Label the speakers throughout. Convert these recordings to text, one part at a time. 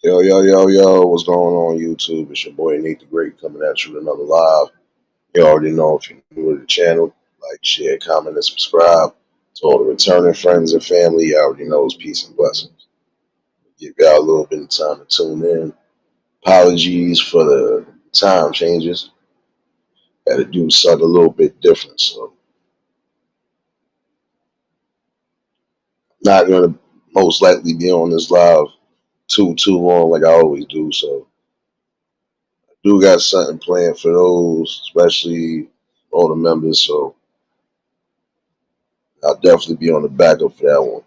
Speaker 1: Yo, yo, yo, yo, what's going on YouTube? It's your boy Nate the Great coming at you with another live. You already know if you're new to the channel, like, share, comment, and subscribe. To all the returning friends and family, you already know it's peace and blessings. Give y'all a little bit of time to tune in. Apologies for the time changes. Got to do something a little bit different, so not gonna most likely be on this live too long like I always do. So do got something planned for those, especially all the members. So I'll definitely be on the backup for that one.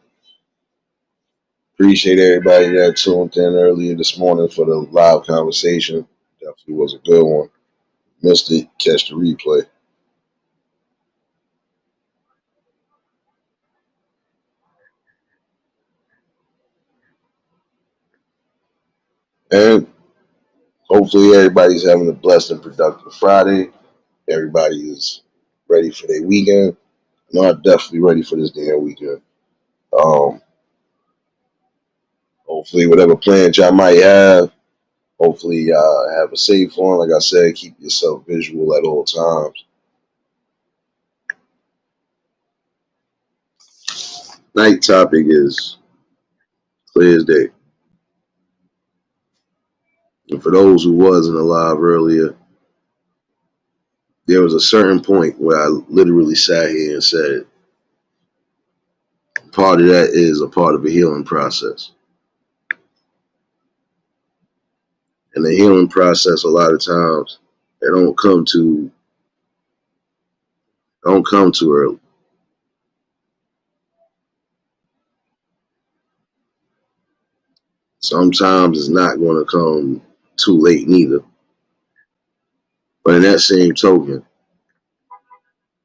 Speaker 1: Appreciate everybody that tuned in earlier this morning for the live conversation. Definitely was a good one. Missed it, catch the replay. And hopefully everybody's having a blessed and productive Friday. Everybody is ready for their weekend. No, I'm definitely ready for this damn weekend. Um, Hopefully whatever plans y'all might have, hopefully y'all have a safe one. Like I said, keep yourself visual at all times. Night topic is clear as day. And for those who wasn't alive earlier, there was a certain point where I literally sat here and said, part of that is a part of a healing process. And the healing process, a lot of times, it don't come too early. Sometimes it's not going to come too late neither. But in that same token,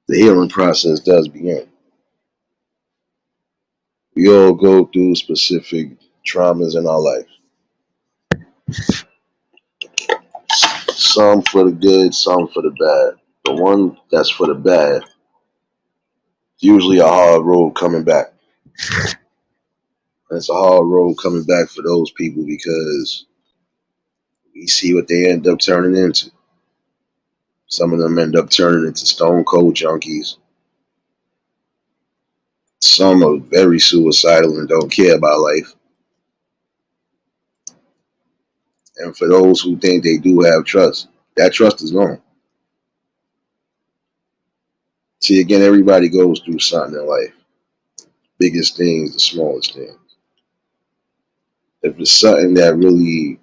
Speaker 1: the healing process does begin. We all go through specific traumas in our life. Some for the good, some for the bad. The one that's for the bad, it's usually a hard road coming back. And it's a hard road coming back for those people because we see what they end up turning into. Some of them end up turning into stone cold junkies. Some are very suicidal and don't care about life. And for those who think they do have trust, that trust is gone. See, again, everybody goes through something in life. Biggest things, the smallest things. If it's something that really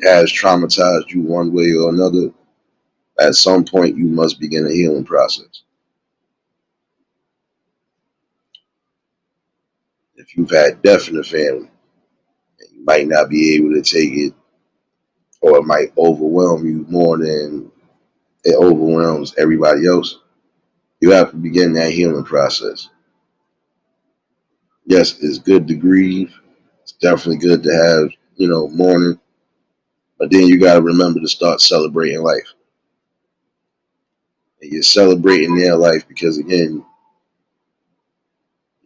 Speaker 1: has traumatized you one way or another, at some point you must begin a healing process. If you've had death in the family, you might not be able to take it, or it might overwhelm you more than it overwhelms everybody else. You have to begin that healing process. Yes, it's good to grieve. It's definitely good to have, mourning. But then you got to remember to start celebrating life. And you're celebrating their life because, again,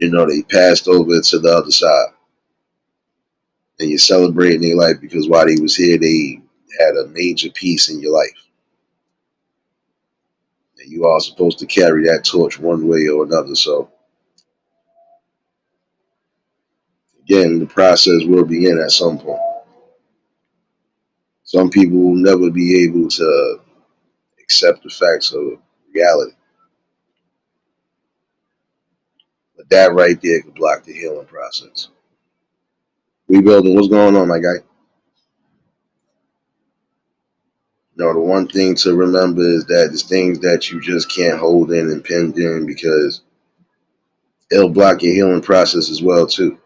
Speaker 1: they passed over to the other side. And you're celebrating their life because while they was here, they had a major piece in your life. And you are supposed to carry that torch one way or another. So, again, the process will begin at some point. Some people will never be able to accept the facts of reality. But that right there could block the healing process. Rebuilding, what's going on, my guy? The one thing to remember is that there's things that you just can't hold in and pin in because it'll block your healing process as well, too.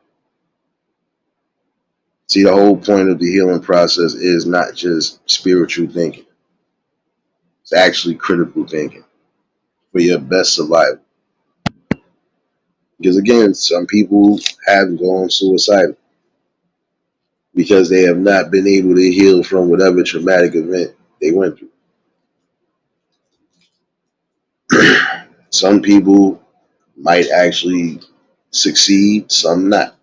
Speaker 1: See, the whole point of the healing process is not just spiritual thinking. It's actually critical thinking for your best survival. Because again, some people have gone suicidal because they have not been able to heal from whatever traumatic event they went through. Some people might actually succeed, some not.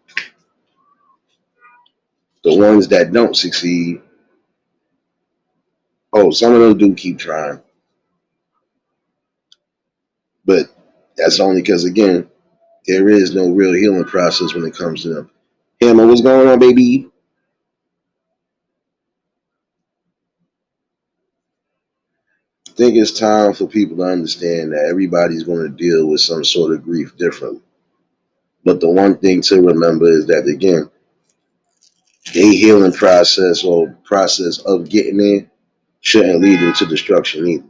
Speaker 1: The ones that don't succeed, oh, some of them do keep trying, but that's only because again, there is no real healing process when it comes to them. Hammer, what's going on, baby? I think it's time for people to understand that everybody's going to deal with some sort of grief differently. But the one thing to remember is that again, a healing process or process of getting there shouldn't lead them to destruction either.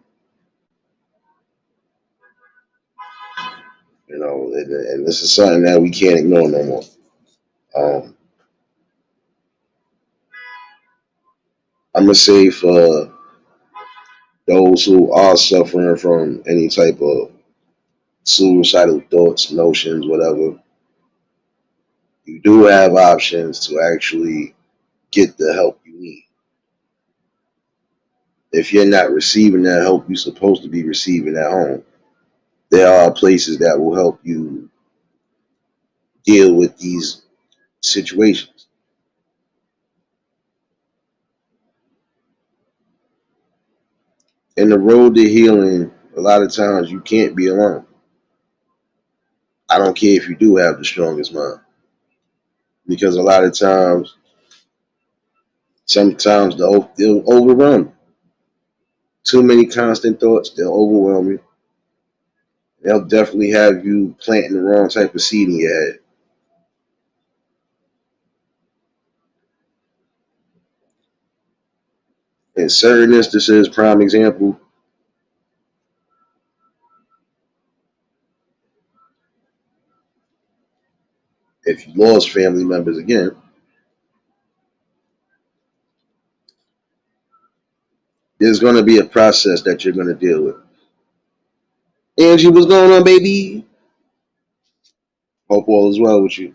Speaker 1: You know, and this is something that we can't ignore no more. Um, I'm gonna say for those who are suffering from any type of suicidal thoughts, notions, whatever, you do have options to actually get the help you need. If you're not receiving that help you're supposed to be receiving at home, there are places that will help you deal with these situations. In the road to healing, a lot of times you can't be alone. I don't care if you do have the strongest mind, because a lot of times, sometimes they'll overrun. Too many constant thoughts, they'll overwhelm you. They'll definitely have you planting the wrong type of seed in your head. In certain instances, prime example, if you lost family members again, there's going to be a process that you're going to deal with. Angie, what's going on, baby? Hope all is well with you.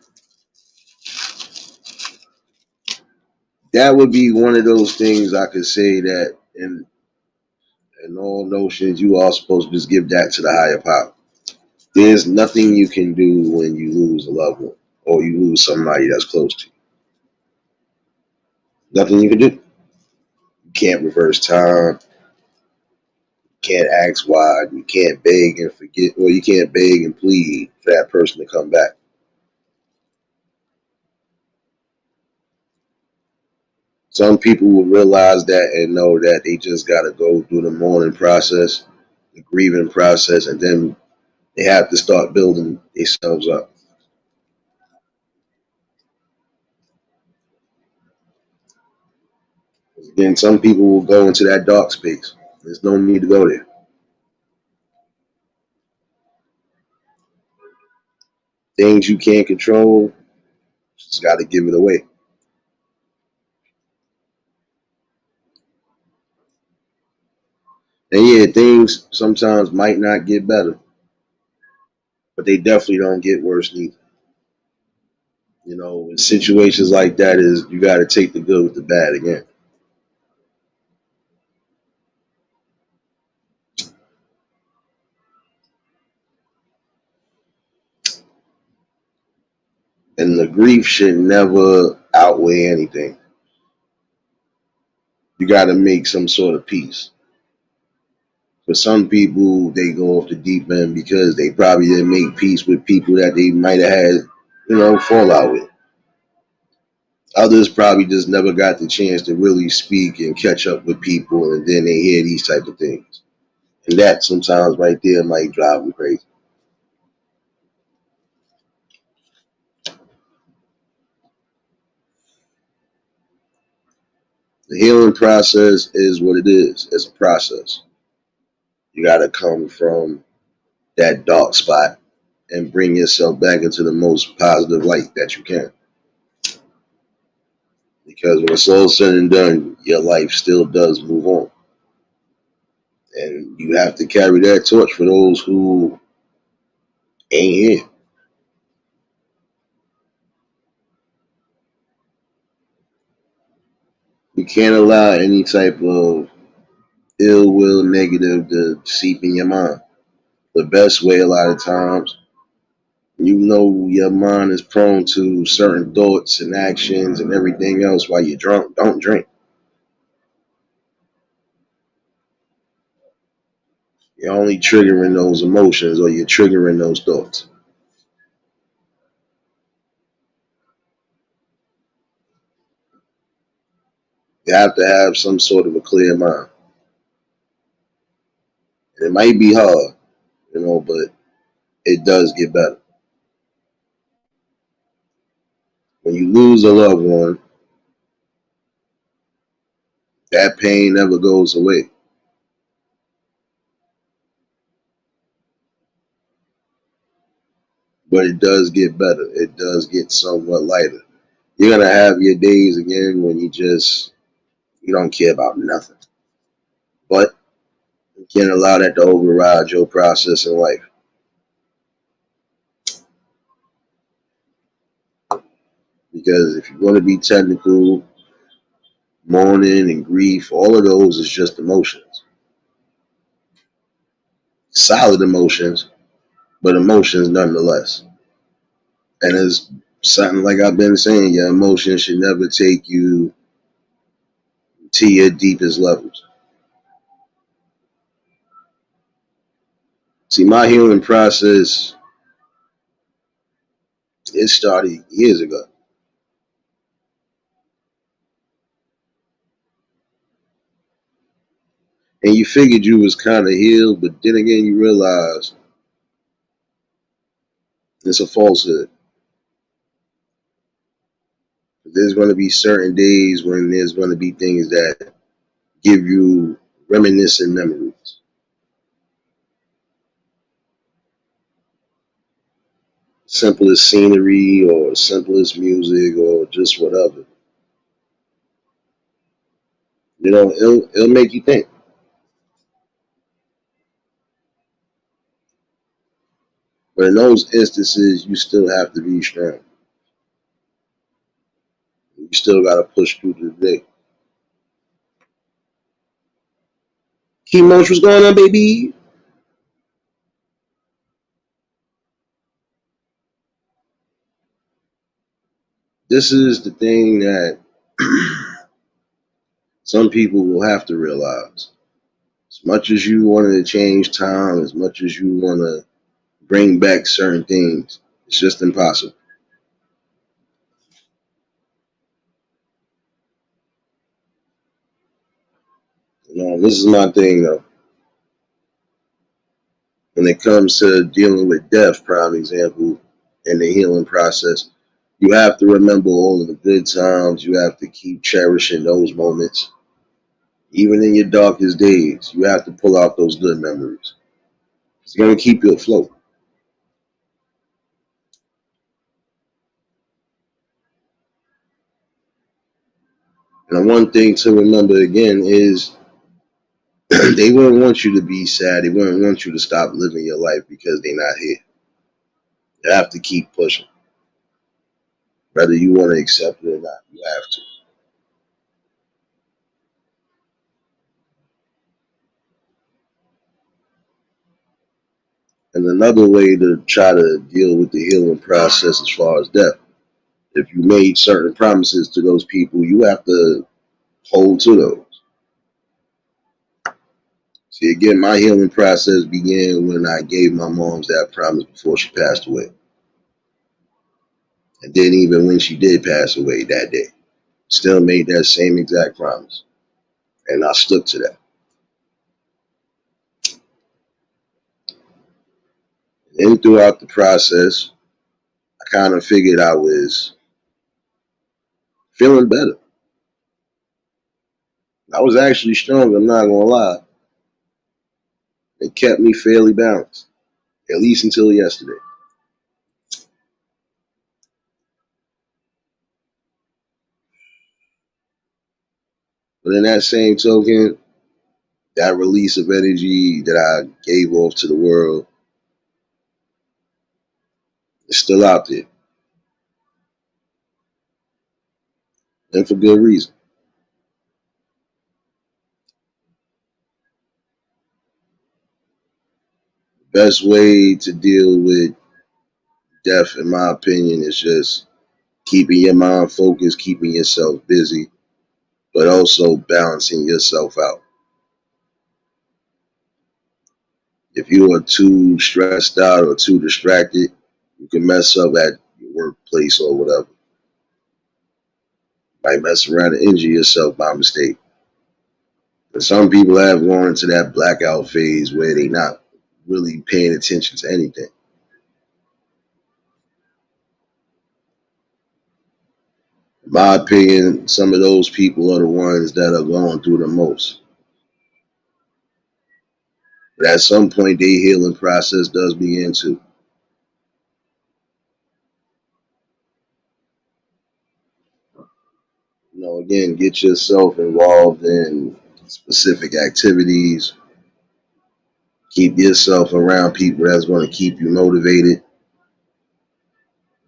Speaker 1: That would be one of those things I could say that in all notions, you are supposed to just give that to the higher power. There's nothing you can do when you lose a loved one or you lose somebody that's close to you. Nothing you can do. You can't reverse time. You can't ask why. You can't beg and forget. Well, you can't beg and plead for that person to come back. Some people will realize that and know that they just got to go through the mourning process, the grieving process, and then they have to start building themselves up. Again, some people will go into that dark space. There's no need to go there. Things you can't control, just got to give it away. And yeah, things sometimes might not get better, but they definitely don't get worse neither. You know, in situations like that is you got to take the good with the bad again. And the grief should never outweigh anything. You got to make some sort of peace. For some people, they go off the deep end because they probably didn't make peace with people that they might have had, fallout with. Others probably just never got the chance to really speak and catch up with people, and then they hear these type of things. And that sometimes right there might drive them crazy. The healing process is what it is. It's a process. You got to come from that dark spot and bring yourself back into the most positive light that you can. Because when it's all said and done, your life still does move on. And you have to carry that torch for those who ain't here. You can't allow any type of ill will, negative to seep in your mind. The best way, a lot of times, You know your mind is prone to certain thoughts and actions and everything else while you're drunk. Don't drink. You're only triggering those emotions or you're triggering those thoughts. You have to have some sort of a clear mind. And it might be hard, but it does get better. When you lose a loved one, that pain never goes away. But it does get better. It does get somewhat lighter. You're gonna have your days again when you don't care about nothing. But you can't allow that to override your process in life. Because if you're gonna be technical, mourning and grief, all of those is just emotions. Solid emotions, but emotions nonetheless. And it's something like I've been saying, your emotions should never take you to your deepest levels. See, my healing process, it started years ago. And you figured you was kind of healed, but then again, you realize it's a falsehood. There's going to be certain days when there's going to be things that give you reminiscent memories. Simplest scenery or simplest music or just whatever. It'll make you think. But in those instances, you still have to be strong. You still got to push through the day. Key Munch, what's going on, baby? This is the thing that some people will have to realize. As much as you wanted to change time, as much as you want to bring back certain things, it's just impossible. This is my thing though. When it comes to dealing with death, prime example, in the healing process, you have to remember all of the good times. You have to keep cherishing those moments. Even in your darkest days, you have to pull out those good memories. It's going to keep you afloat. And one thing to remember again is they wouldn't want you to be sad. They wouldn't want you to stop living your life because they're not here. You have to keep pushing. Whether you want to accept it or not, you have to. And another way to try to deal with the healing process as far as death, if you made certain promises to those people, you have to hold to those. See, again, my healing process began when I gave my moms that promise before she passed away. And then even when she did pass away that day, still made that same exact promise. And I stuck to that. And throughout the process, I kind of figured I was feeling better. I was actually strong, I'm not gonna lie. It kept me fairly balanced, at least until yesterday. But in that same token, that release of energy that I gave off to the world is still out there. And for good reason. Best way to deal with death, in my opinion, is just keeping your mind focused, keeping yourself busy, but also balancing yourself out. If you are too stressed out or too distracted, you can mess up at your workplace or whatever. Might mess around and injure yourself by mistake. But some people have gone into that blackout phase where they not really paying attention to anything. In my opinion, some of those people are the ones that are going through the most. But at some point, their healing process does begin to. Again, get yourself involved in specific activities. Keep yourself around people that's going to keep you motivated.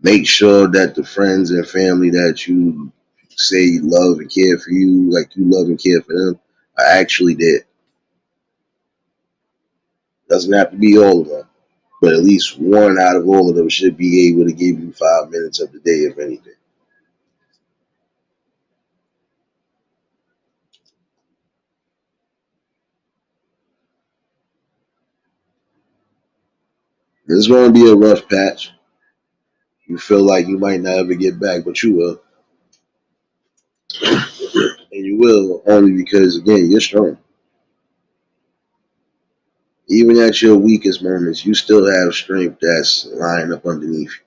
Speaker 1: Make sure that the friends and family that you say love and care for you, like you love and care for them, are actually there. Doesn't have to be all of them, but at least one out of all of them should be able to give you 5 minutes of the day, if anything. It's going to be a rough patch. You feel like you might not ever get back, but you will. And you will only because, again, you're strong. Even at your weakest moments, you still have strength that's lying up underneath you.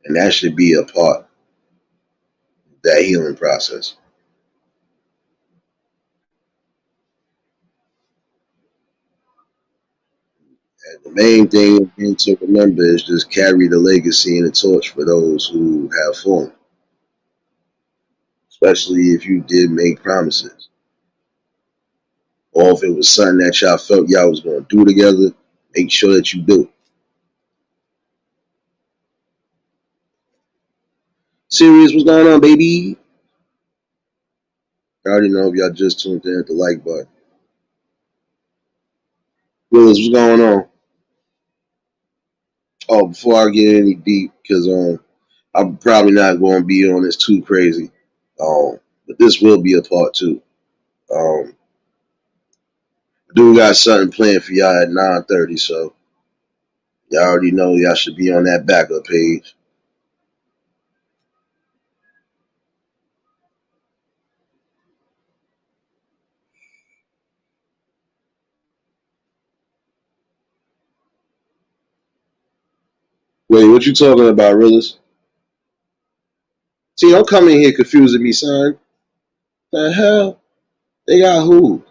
Speaker 1: And that should be a part of that healing process. And the main thing to remember is just carry the legacy and the torch for those who have fallen, especially if you did make promises. Or if it was something that y'all felt y'all was going to do together, make sure that you do it. Serious, what's going on, baby? I already know if y'all just tuned in at the like button. Willis, what's going on? Oh, before I get any deep, because I'm probably not going to be on this too crazy. But this will be a part two. Um, do got something planned for y'all at 9:30, so y'all already know y'all should be on that backup page. Wait, what you talking about, Willis? See, don't come in here confusing me, son. The hell? They got who?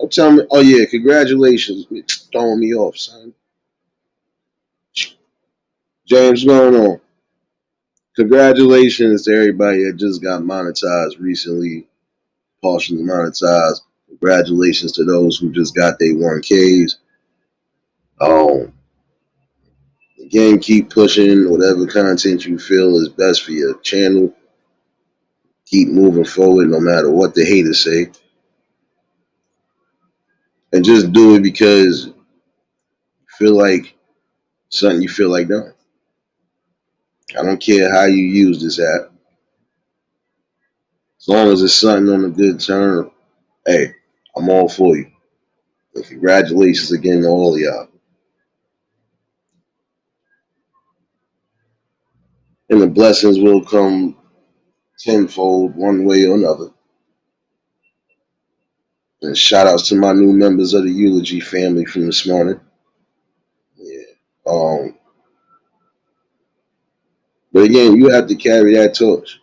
Speaker 1: I'm telling me, oh yeah, congratulations. Throwing me off, son. James, what's going on? Congratulations to everybody that just got monetized recently, partially monetized. Congratulations to those who just got their 1Ks. Um, Again, keep pushing whatever content you feel is best for your channel. Keep moving forward no matter what the haters say. And just do it because you feel like something you feel like doing. I don't care how you use this app. As long as it's something on a good term, hey, I'm all for you. And congratulations again to all of y'all. And the blessings will come tenfold one way or another. And shout outs to my new members of the Eulogy family from this morning. Yeah. But again, you have to carry that torch.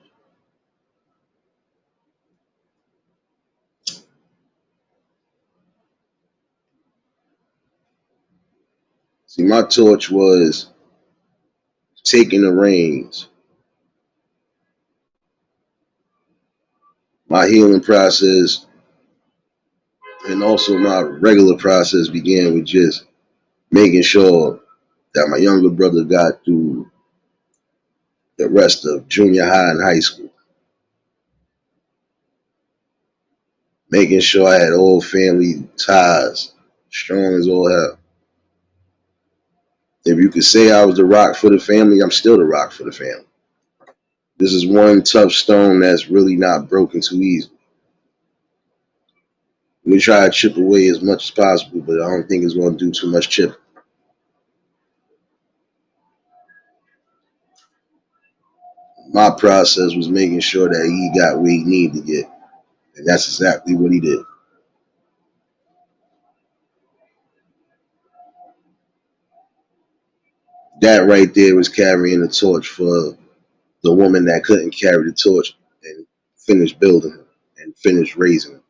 Speaker 1: See, my torch was taking the reins. My healing process and also my regular process began with just making sure that my younger brother got through the rest of junior high and high school. making sure I had all family ties, strong as all hell. If you could say I was the rock for the family, I'm still the rock for the family. This is one tough stone that's really not broken too easy. We try to chip away as much as possible, but I don't think it's going to do too much chipping. My process was making sure that he got where he needed to get, and that's exactly what he did. That right there was carrying the torch for the woman that couldn't carry the torch and finish building him and finish raising him.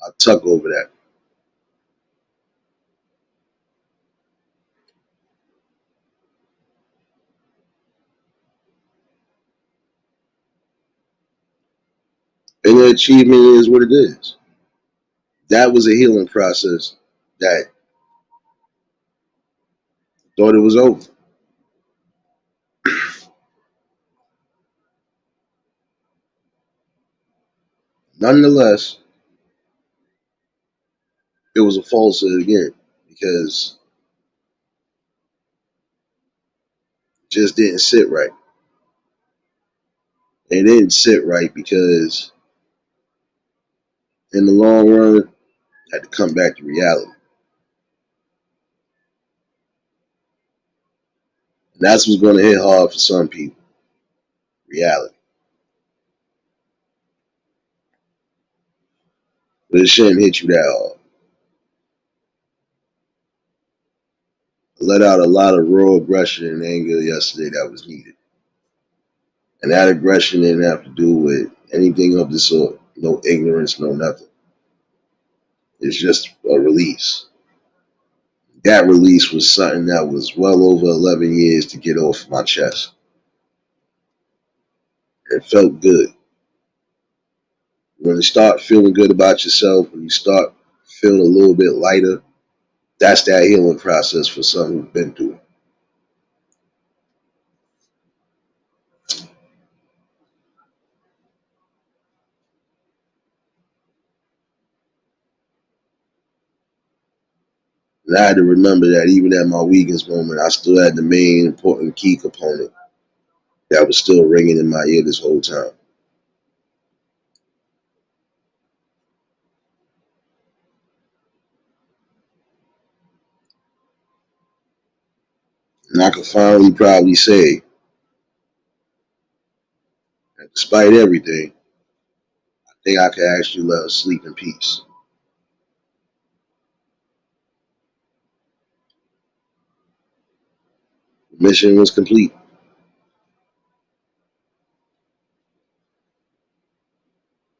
Speaker 1: I tuck over that. And the achievement is what it is. That was a healing process that thought it was over. Nonetheless, it was a falsehood again because it just didn't sit right. It didn't sit right because in the long run, I had to come back to reality. And that's what's going to hit hard for some people, reality. But it shouldn't hit you that hard. I let out a lot of raw aggression and anger yesterday that was needed. And that aggression didn't have to do with anything of the sort. No ignorance, no nothing. It's just a release. That release was something that was well over 11 years to get off my chest. It felt good. When you start feeling good about yourself, when you start feeling a little bit lighter, that's that healing process for someone who's been through it. And I had to remember that even at my weakest moment, I still had the main important key component that was still ringing in my ear this whole time. And I can finally probably say that despite everything, I think I can actually let her sleep in peace. The mission was complete.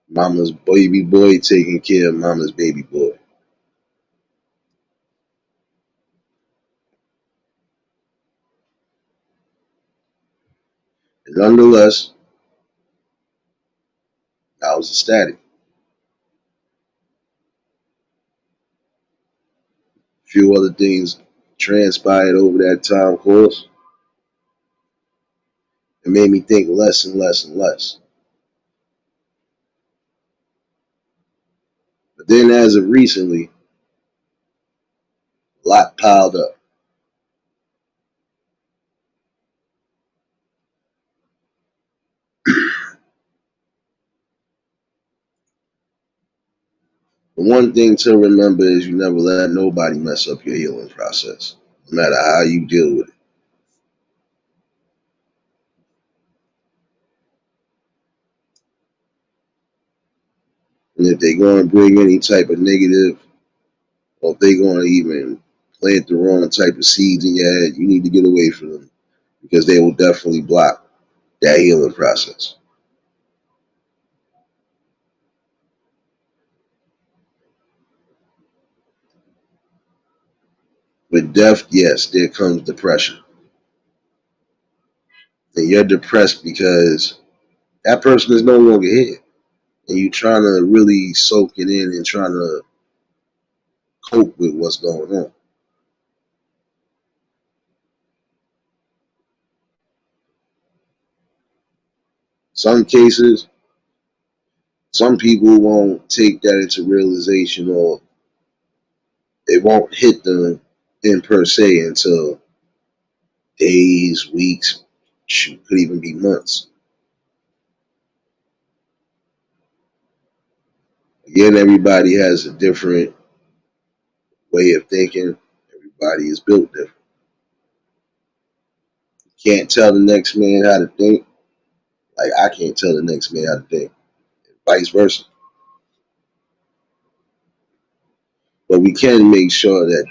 Speaker 1: Mama's baby boy taking care of mama's baby boy. And nonetheless, I was ecstatic. A few other things transpired over that time course. It made me think less and less and less. But then as of recently, a lot piled up. The one thing to remember is you never let nobody mess up your healing process, no matter how you deal with it. And if they're going to bring any type of negative, or if they're going to even plant the wrong type of seeds in your head, you need to get away from them because they will definitely block that healing process. With death, yes, there comes depression. And you're depressed because that person is no longer here. And you're trying to really soak it in and trying to cope with what's going on. Some cases, some people won't take that into realization, or it won't hit them in per se until days, weeks, shoot, could even be months. Again, everybody has a different way of thinking. Everybody is built different. You can't tell the next man how to think, like I can't tell the next man how to think, vice versa. But we can make sure that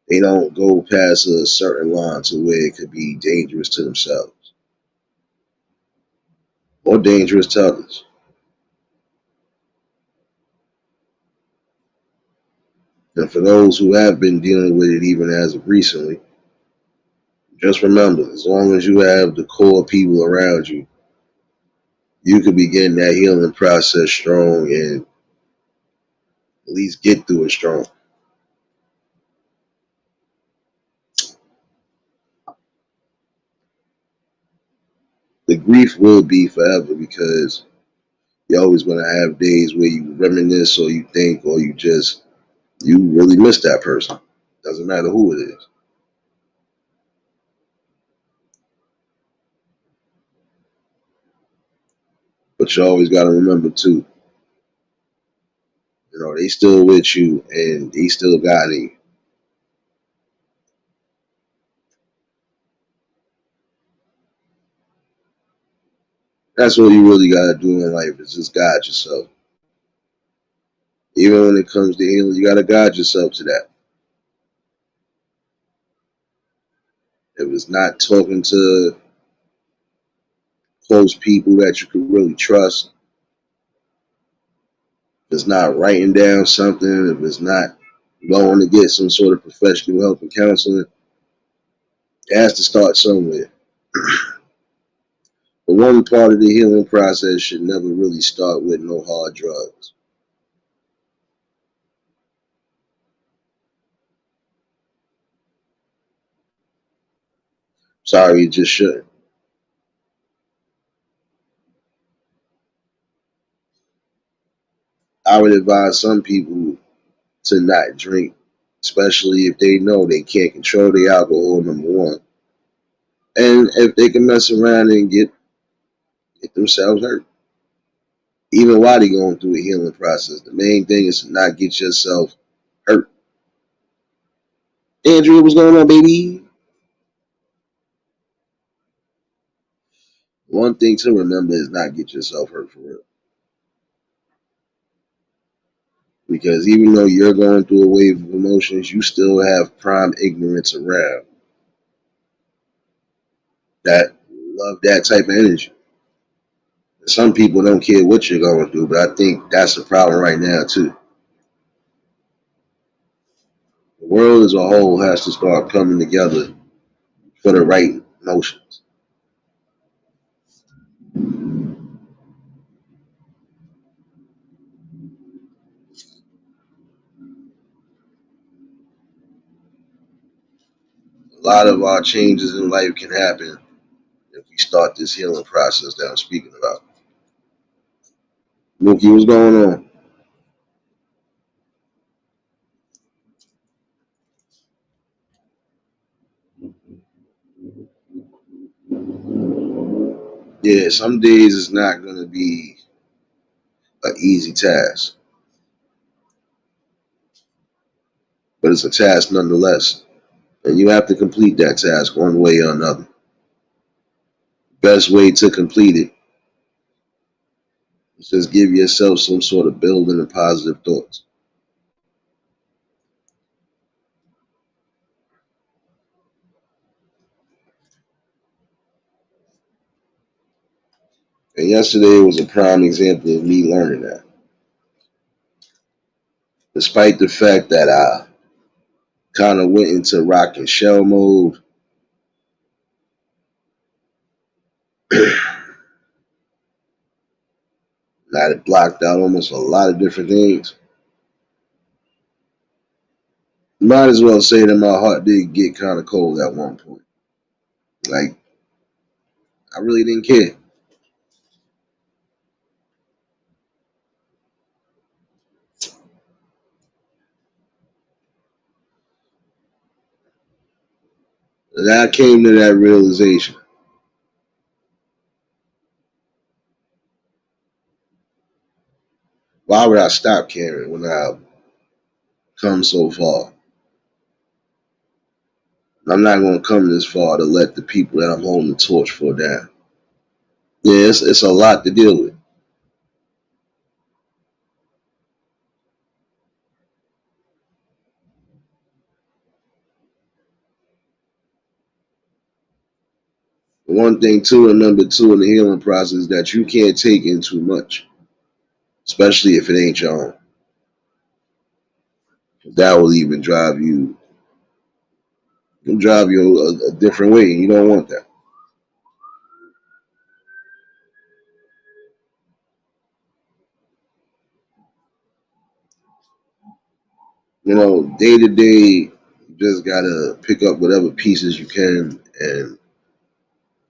Speaker 1: they don't go past a certain line to where it could be dangerous to themselves or dangerous to others. And for those who have been dealing with it even as of recently, just remember, as long as you have the core people around you, you could begin that healing process strong and at least get through it strong. The grief will be forever because you're always going to have days where you reminisce or you think or you really miss that person. Doesn't matter who it is. But you always got to remember too, they still with you and they still guiding you. That's what you really got to do in life is just guide yourself. Even when it comes to healing, you got to guide yourself to that. If it's not talking to close people that you can really trust, if it's not writing down something, if it's not going to get some sort of professional help and counseling, it has to start somewhere. But one part of the healing process should never really start with no hard drugs. Sorry, it just shouldn't. I would advise some people to not drink, especially if they know they can't control the alcohol, number one. And if they can mess around and get themselves hurt. Even while they're going through a healing process. The main thing is to not get yourself hurt. Andrew, what's going on, baby? One thing to remember is not get yourself hurt for real. Because even though you're going through a wave of emotions, you still have prime ignorance around that love that type of energy. Some people don't care what you're going through, but I think that's the problem right now too. The world as a whole has to start coming together for the right emotions. A lot of our changes in life can happen if we start this healing process that I'm speaking about. Mookie, what's going on? Yeah, some days it's not going to be an easy task, but it's a task nonetheless. And you have to complete that task one way or another. Best way to complete it is just give yourself some sort of building and positive thoughts. And yesterday was a prime example of me learning that. Despite the fact that I kind of went into rock and shell mode, and I had blocked out almost a lot of different things. Might as well say that my heart did get kind of cold at one point. Like, I really didn't care. I came to that realization. Why would I stop caring when I've come so far? I'm not going to come this far to let the people that I'm holding the torch for down. Yeah, it's a lot to deal with. One thing too, and number two in the healing process is that you can't take in too much, especially if it ain't your own. That will even drive you a different way. You don't want that. Day to day, you just gotta pick up whatever pieces you can and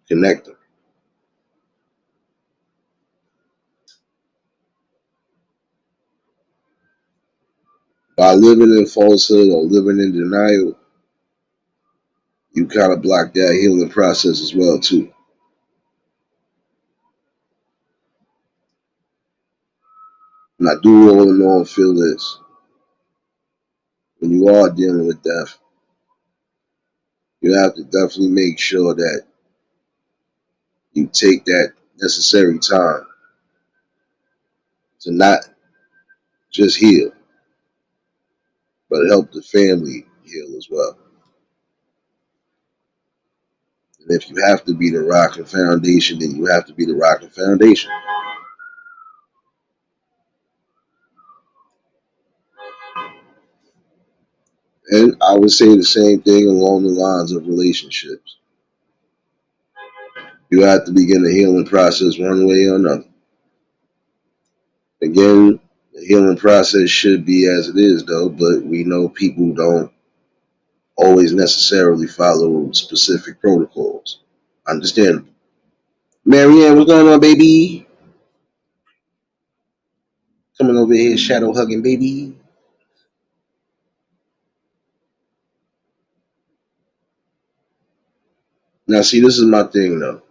Speaker 1: connect them. By living in falsehood or living in denial, you kind of block that healing process as well too. And I do all in all feel this: when you are dealing with death, you have to definitely make sure that you take that necessary time to not just heal, but help the family heal as well. And if you have to be the rock and foundation, then you have to be the rock and foundation. And I would say the same thing along the lines of relationships. You have to begin the healing process one way or another. Again, the healing process should be as it is, though, but we know people don't always necessarily follow specific protocols. Understandable. Marianne, what's going on, baby? Coming over here, shadow hugging, baby. Now, see, this is my thing, though.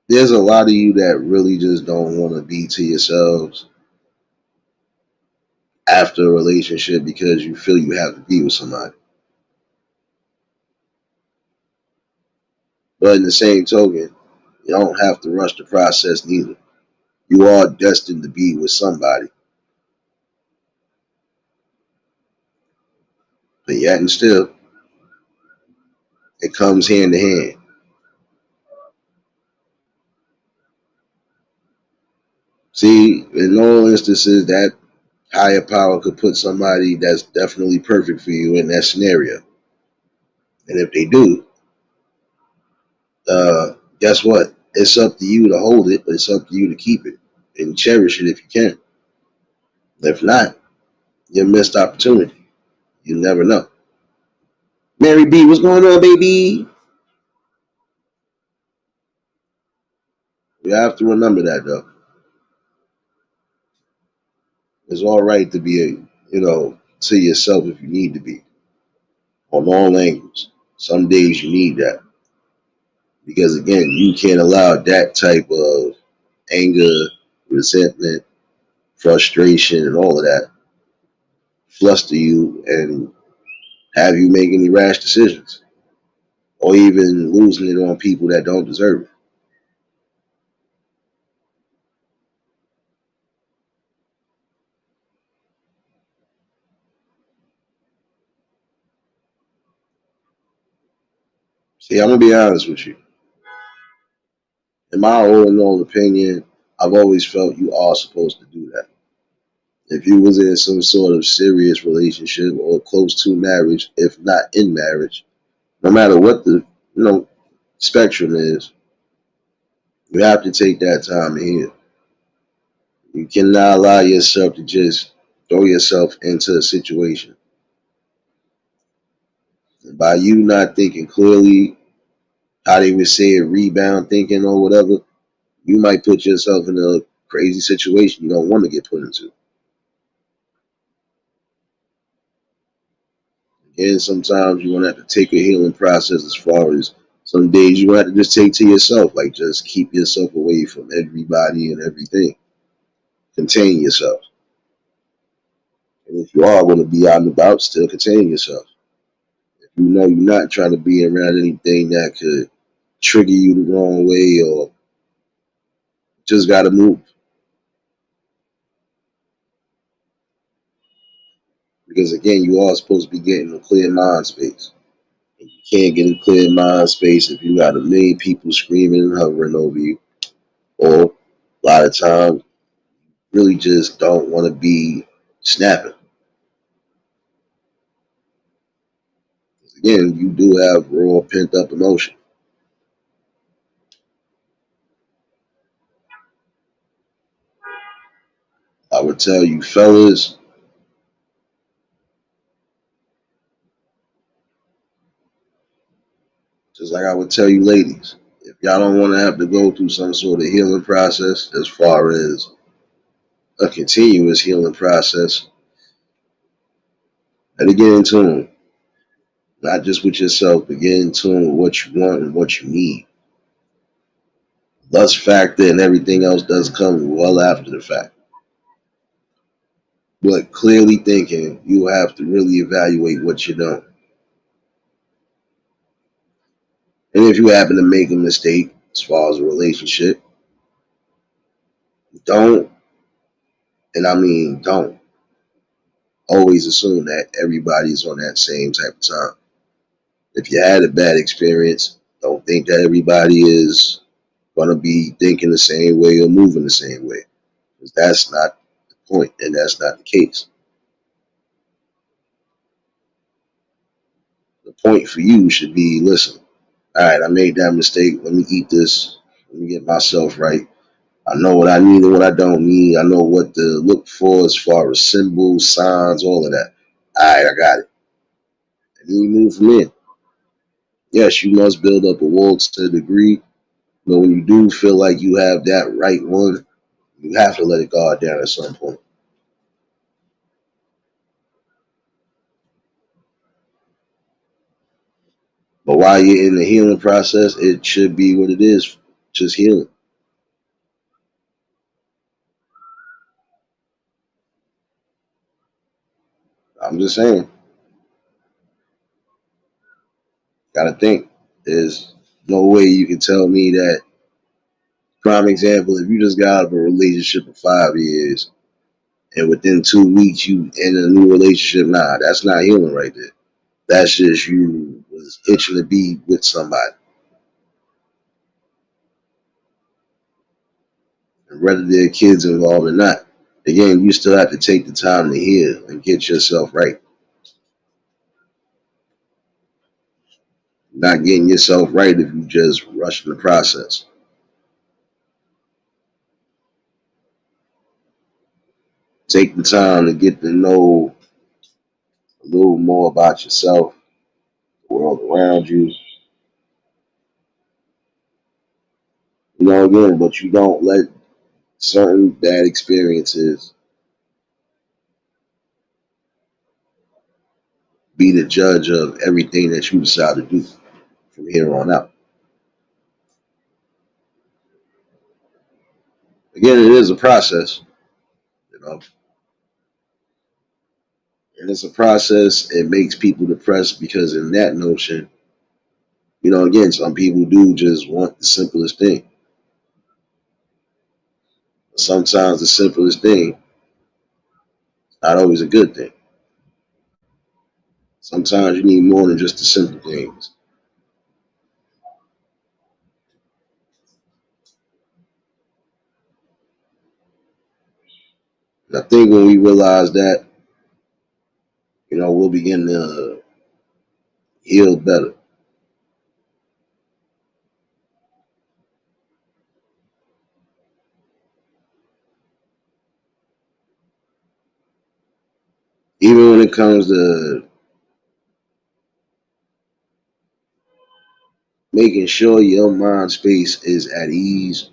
Speaker 1: There's a lot of you that really just don't want to be to yourselves after a relationship because you feel you have to be with somebody. But in the same token, you don't have to rush the process neither. You are destined to be with somebody. But yet and still, it comes hand to hand. See, in all instances, that higher power could put somebody that's definitely perfect for you in that scenario. And if they do, guess what? It's up to you to hold it, but it's up to you to keep it and cherish it if you can. If not, you missed opportunity. You never know. Mary B, what's going on, baby? You have to remember that, though. It's all right to be, to yourself if you need to be on all angles. Some days you need that because, again, you can't allow that type of anger, resentment, frustration, and all of that fluster you and have you make any rash decisions or even losing it on people that don't deserve it. See, I'm gonna be honest with you. In my all in all opinion, I've always felt you are supposed to do that. If you was in some sort of serious relationship or close to marriage, if not in marriage, no matter what the you know spectrum is, you have to take that time to heal. You cannot allow yourself to just throw yourself into a situation. And by you not thinking clearly, how they would say it, rebound thinking or whatever, you might put yourself in a crazy situation you don't want to get put into. Again, sometimes you're gonna have to take a healing process as far as some days you have to just take to yourself, like just keep yourself away from everybody and everything. Contain yourself. And if you are going to be out and about, still contain yourself. If you know you're not trying to be around anything that could trigger you the wrong way, or just got to move. Because again, you are supposed to be getting a clear mind space. And you can't get a clear mind space if you got a million people screaming and hovering over you. Or a lot of times, really just don't want to be snapping. Again, you do have raw pent up emotion. I would tell you, fellas, just like I would tell you, ladies, if y'all don't want to have to go through some sort of healing process, as far as a continuous healing process, and get in tune, not just with yourself, but get in tune with what you want and what you need. Lust factor and everything else does come well after the fact. But clearly thinking, you have to really evaluate what you're doing. And if you happen to make a mistake as far as a relationship, don't, and I mean don't, always assume that everybody's on that same type of time. If you had a bad experience, don't think that everybody is going to be thinking the same way or moving the same way. Because that's not the point, and that's not the case. The point for you should be, listen, all right, I made that mistake. Let me eat this. Let me get myself right. I know what I need and what I don't need. I know what to look for as far as symbols, signs, all of that. All right, I got it. And then you move from there. Yes, you must build up a wall to a degree, but when you do feel like you have that right one, you have to let it guard down at some point. But while you're in the healing process, it should be what it is, just healing. I'm just saying, gotta think. There's no way you can tell me that. Prime example, if you just got out of a relationship for 5 years and within 2 weeks you in a new relationship, nah, that's not healing right there. That's just you was itching to be with somebody. And whether there are kids involved or not, again, you still have to take the time to heal and get yourself right. Not getting yourself right if you just rush the process. Take the time to get to know a little more about yourself, the world around you. You know, again, but you don't let certain bad experiences be the judge of everything that you decide to do from here on out. Again, it is a process, you know, and it's a process. It makes people depressed because in that notion, you know, again, some people do just want the simplest thing. Sometimes the simplest thing not always a good thing. Sometimes you need more than just the simple things. And I think when we realize that, you know, we'll begin to heal better. Even when it comes to making sure your mind space is at ease,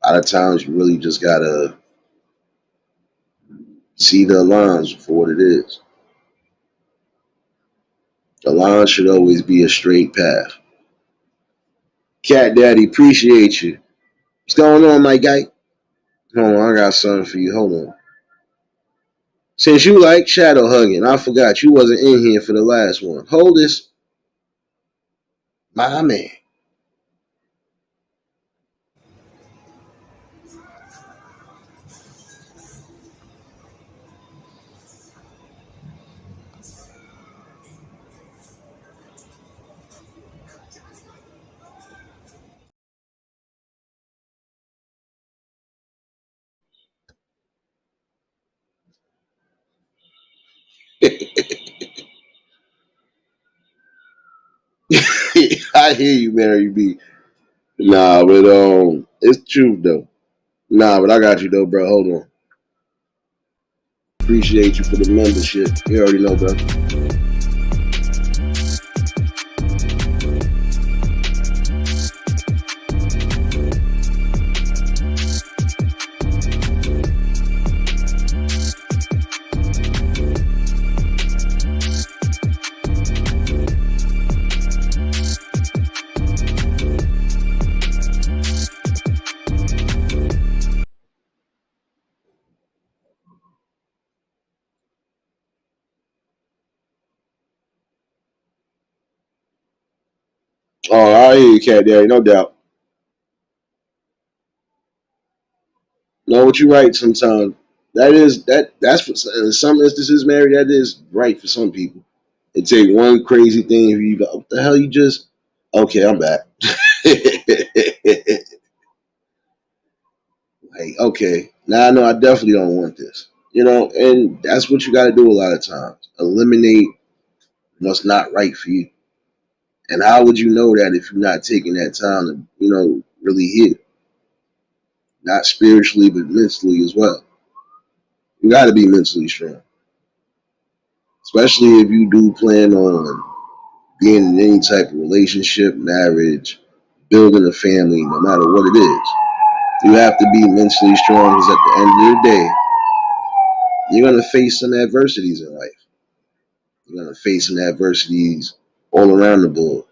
Speaker 1: A lot of times you really just gotta see the lines for what it is. The line should always be a straight path. Cat Daddy, appreciate you. What's going on, my guy? Hold on, I got something for you. Hold on. Since you like shadow hugging, I forgot you wasn't in here for the last one. Hold this, my man. I hear you, Mary B. Nah, but it's true though. Nah, but I got you though, bro. Hold on. Appreciate you for the membership. You already know, bro. Oh, I hear you, Cat Daddy, no doubt. Know what you right sometimes. That's for in some instances, Mary. That is right for some people. It take one crazy thing if you go, what the hell you just? Okay, I'm back. Like, okay, now I know I definitely don't want this. And that's what you got to do a lot of times. Eliminate what's not right for you. And how would you know that if you're not taking that time to, really heal? Not spiritually, but mentally as well. You got to be mentally strong, especially if you do plan on being in any type of relationship, marriage, building a family, no matter what it is. You have to be mentally strong because at the end of the day, you're going to face some adversities in life. You're going to face some adversities all around the board.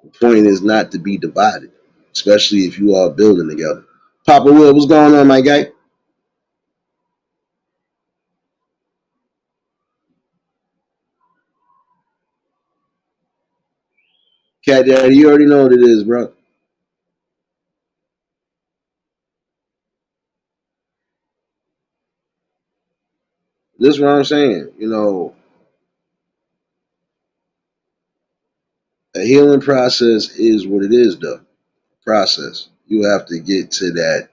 Speaker 1: The point is not to be divided, especially if you are building together. Papa Will, what's going on, my guy? Cat Daddy, you already know what it is, bro. This is what I'm saying. A healing process is what it is, though. Process. You have to get to that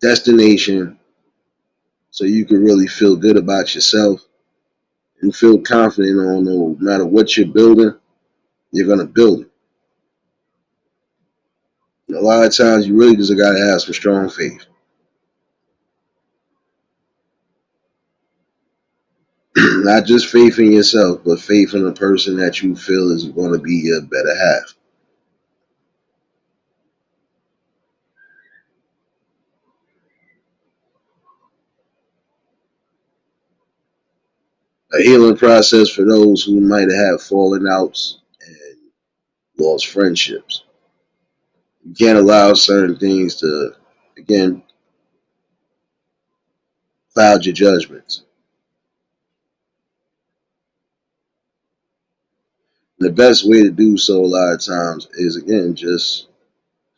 Speaker 1: destination so you can really feel good about yourself and feel confident on no matter what you're building, you're gonna build it. And a lot of times you really just gotta have some strong faith. Not just faith in yourself, but faith in the person that you feel is gonna be your better half. A healing process for those who might have fallen outs and lost friendships. You can't allow certain things to, again, cloud your judgments. The best way to do so a lot of times is, again, just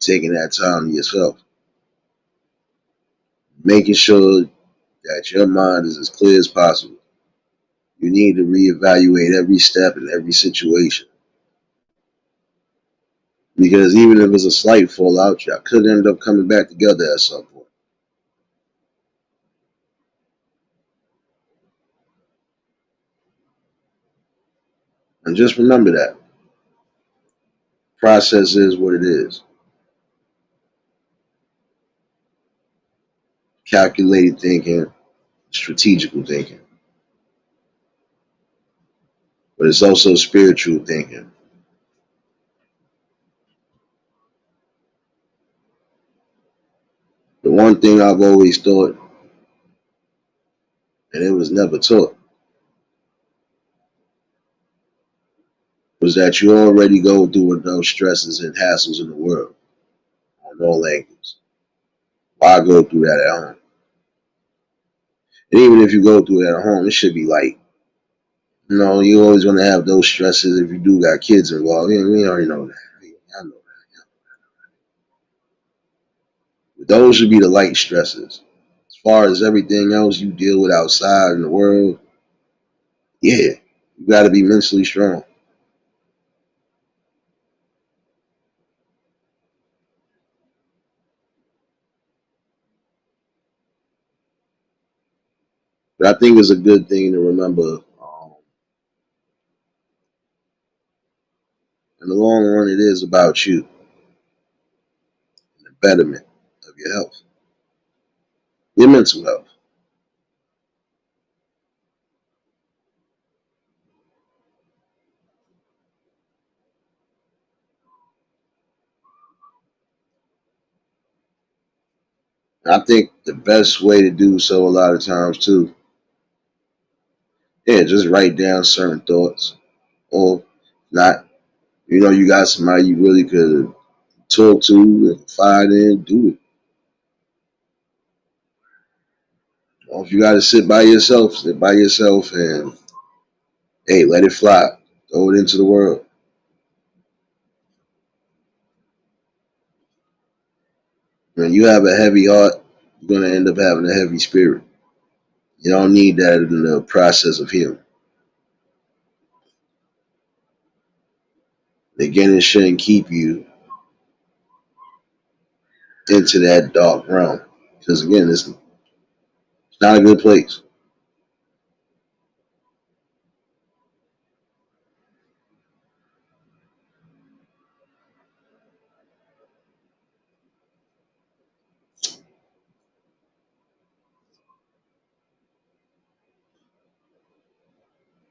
Speaker 1: taking that time to yourself, making sure that your mind is as clear as possible. You need to reevaluate every step in every situation. Because even if it's a slight fallout, y'all could end up coming back together at some point. And just remember that. Process is what it is. Calculated thinking, strategical thinking. But it's also spiritual thinking. The one thing I've always thought, and it was never taught, was that you already go through enough stresses and hassles in the world on all angles. Why go through that at home? And even if you go through it at home, it should be light. You know, you always want to have those stresses if you do got kids involved. We already know that. I know that. But those should be the light stresses. As far as everything else you deal with outside in the world, yeah, you got to be mentally strong. But I think it's a good thing to remember. In the long run, it is about you and the betterment of your health, your mental health. And I think the best way to do so a lot of times too, yeah, just write down certain thoughts or not. You know, you got somebody you really could talk to and confide in, do it. Or if you got to sit by yourself and, hey, let it fly. Throw it into the world. When you have a heavy heart, you're going to end up having a heavy spirit. You don't need that in the process of healing. Again, it shouldn't keep you into that dark realm. Because again, it's not a good place.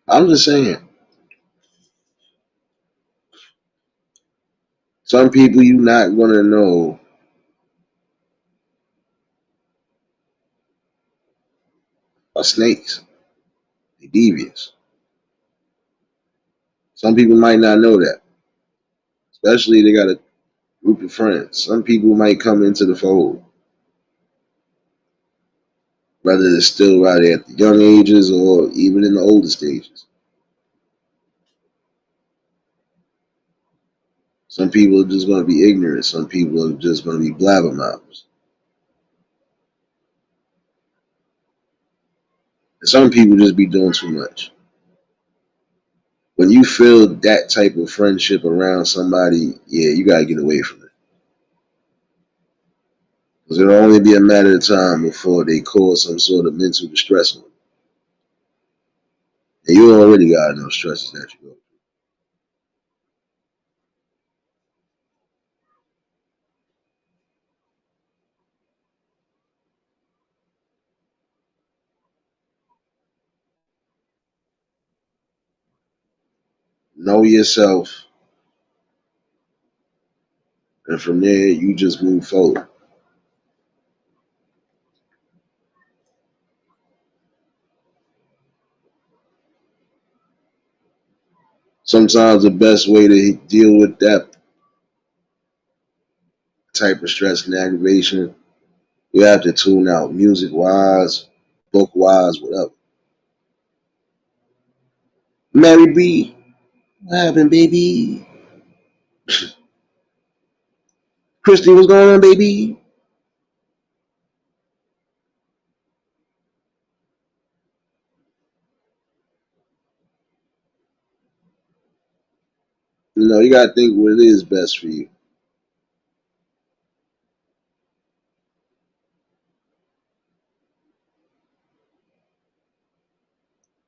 Speaker 1: I'm just saying, some people you not going to know are snakes. They devious. Some people might not know that. Especially if they got a group of friends. Some people might come into the fold, whether it's still right at the young ages or even in the older stages. Some people are just going to be ignorant. Some people are just going to be blabbermouths. And some people just be doing too much. When you feel that type of friendship around somebody, yeah, you got to get away from it. Because it'll only be a matter of time before they cause some sort of mental distress on you. And you already got enough stresses that you go. Know yourself, and from there, you just move forward. Sometimes the best way to deal with that type of stress and aggravation, you have to tune out music wise, book wise, whatever. Mary B, what happened, baby? Christy, what's going on, baby? You know, you gotta think what it is best for you.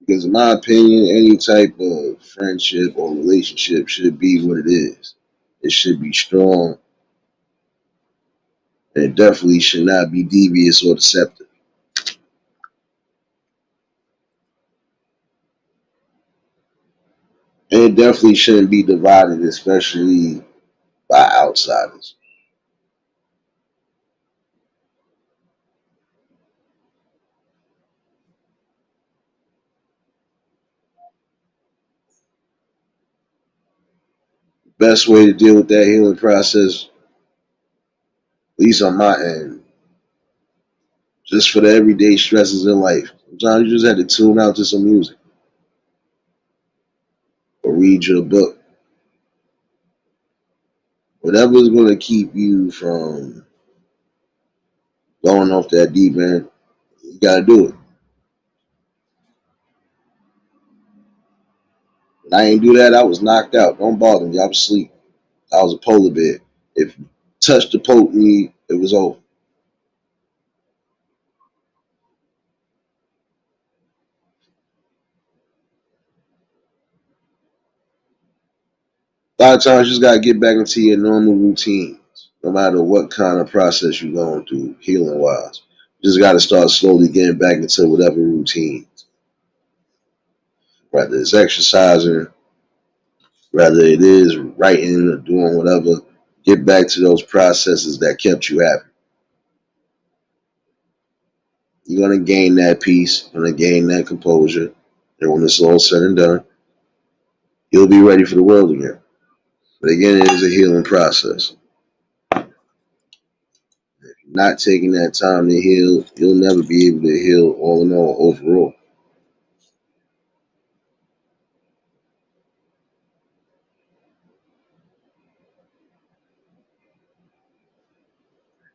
Speaker 1: Because in my opinion, any type of friendship or relationship should be what it is. It should be strong, and it definitely should not be devious or deceptive. And it definitely shouldn't be divided, especially by outsiders. best way to deal with that healing process, at least on my end, just for the everyday stresses in life. Sometimes you just have to tune out to some music or read your book. Whatever is going to keep you from going off that deep end, you got to do it. When I ain't do that, I was knocked out. Don't bother me. I was asleep. I was a polar bear. If you touched the poke me, it was over. A lot of times you just got to get back into your normal routines, no matter what kind of process you're going through, healing wise. You just got to start slowly getting back into whatever routine, whether it's exercising, whether it is writing or doing whatever. Get back to those processes that kept you happy. You're going to gain that peace, you're going to gain that composure. And when it's all said and done, you'll be ready for the world again. But again, it is a healing process. Not taking that time to heal, you'll never be able to heal all in all overall.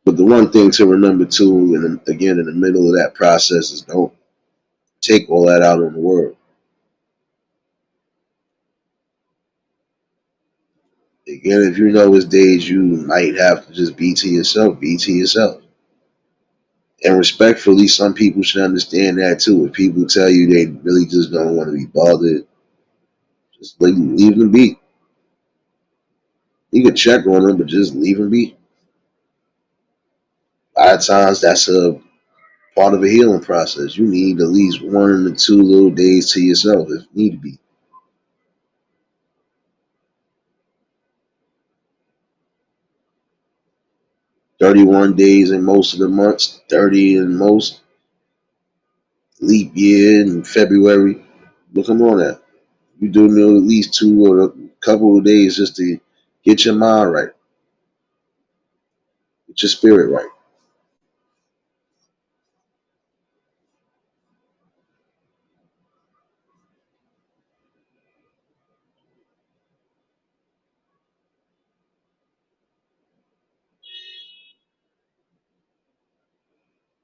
Speaker 1: But the one thing to remember too, and again in the middle of that process, is don't take all that out on the world. Again, if you know it's days you might have to just be to yourself, be to yourself. And respectfully, some people should understand that too. If people tell you they really just don't want to be bothered, just leave them be. You can check on them, but just leave them be. A lot of times that's a part of a healing process. You need at least 1 to 2 little days to yourself if need to be. 31 days in most of the months, 30 in most, leap year in February. But come on now. You do need at least 2 or a couple of days just to get your mind right, get your spirit right.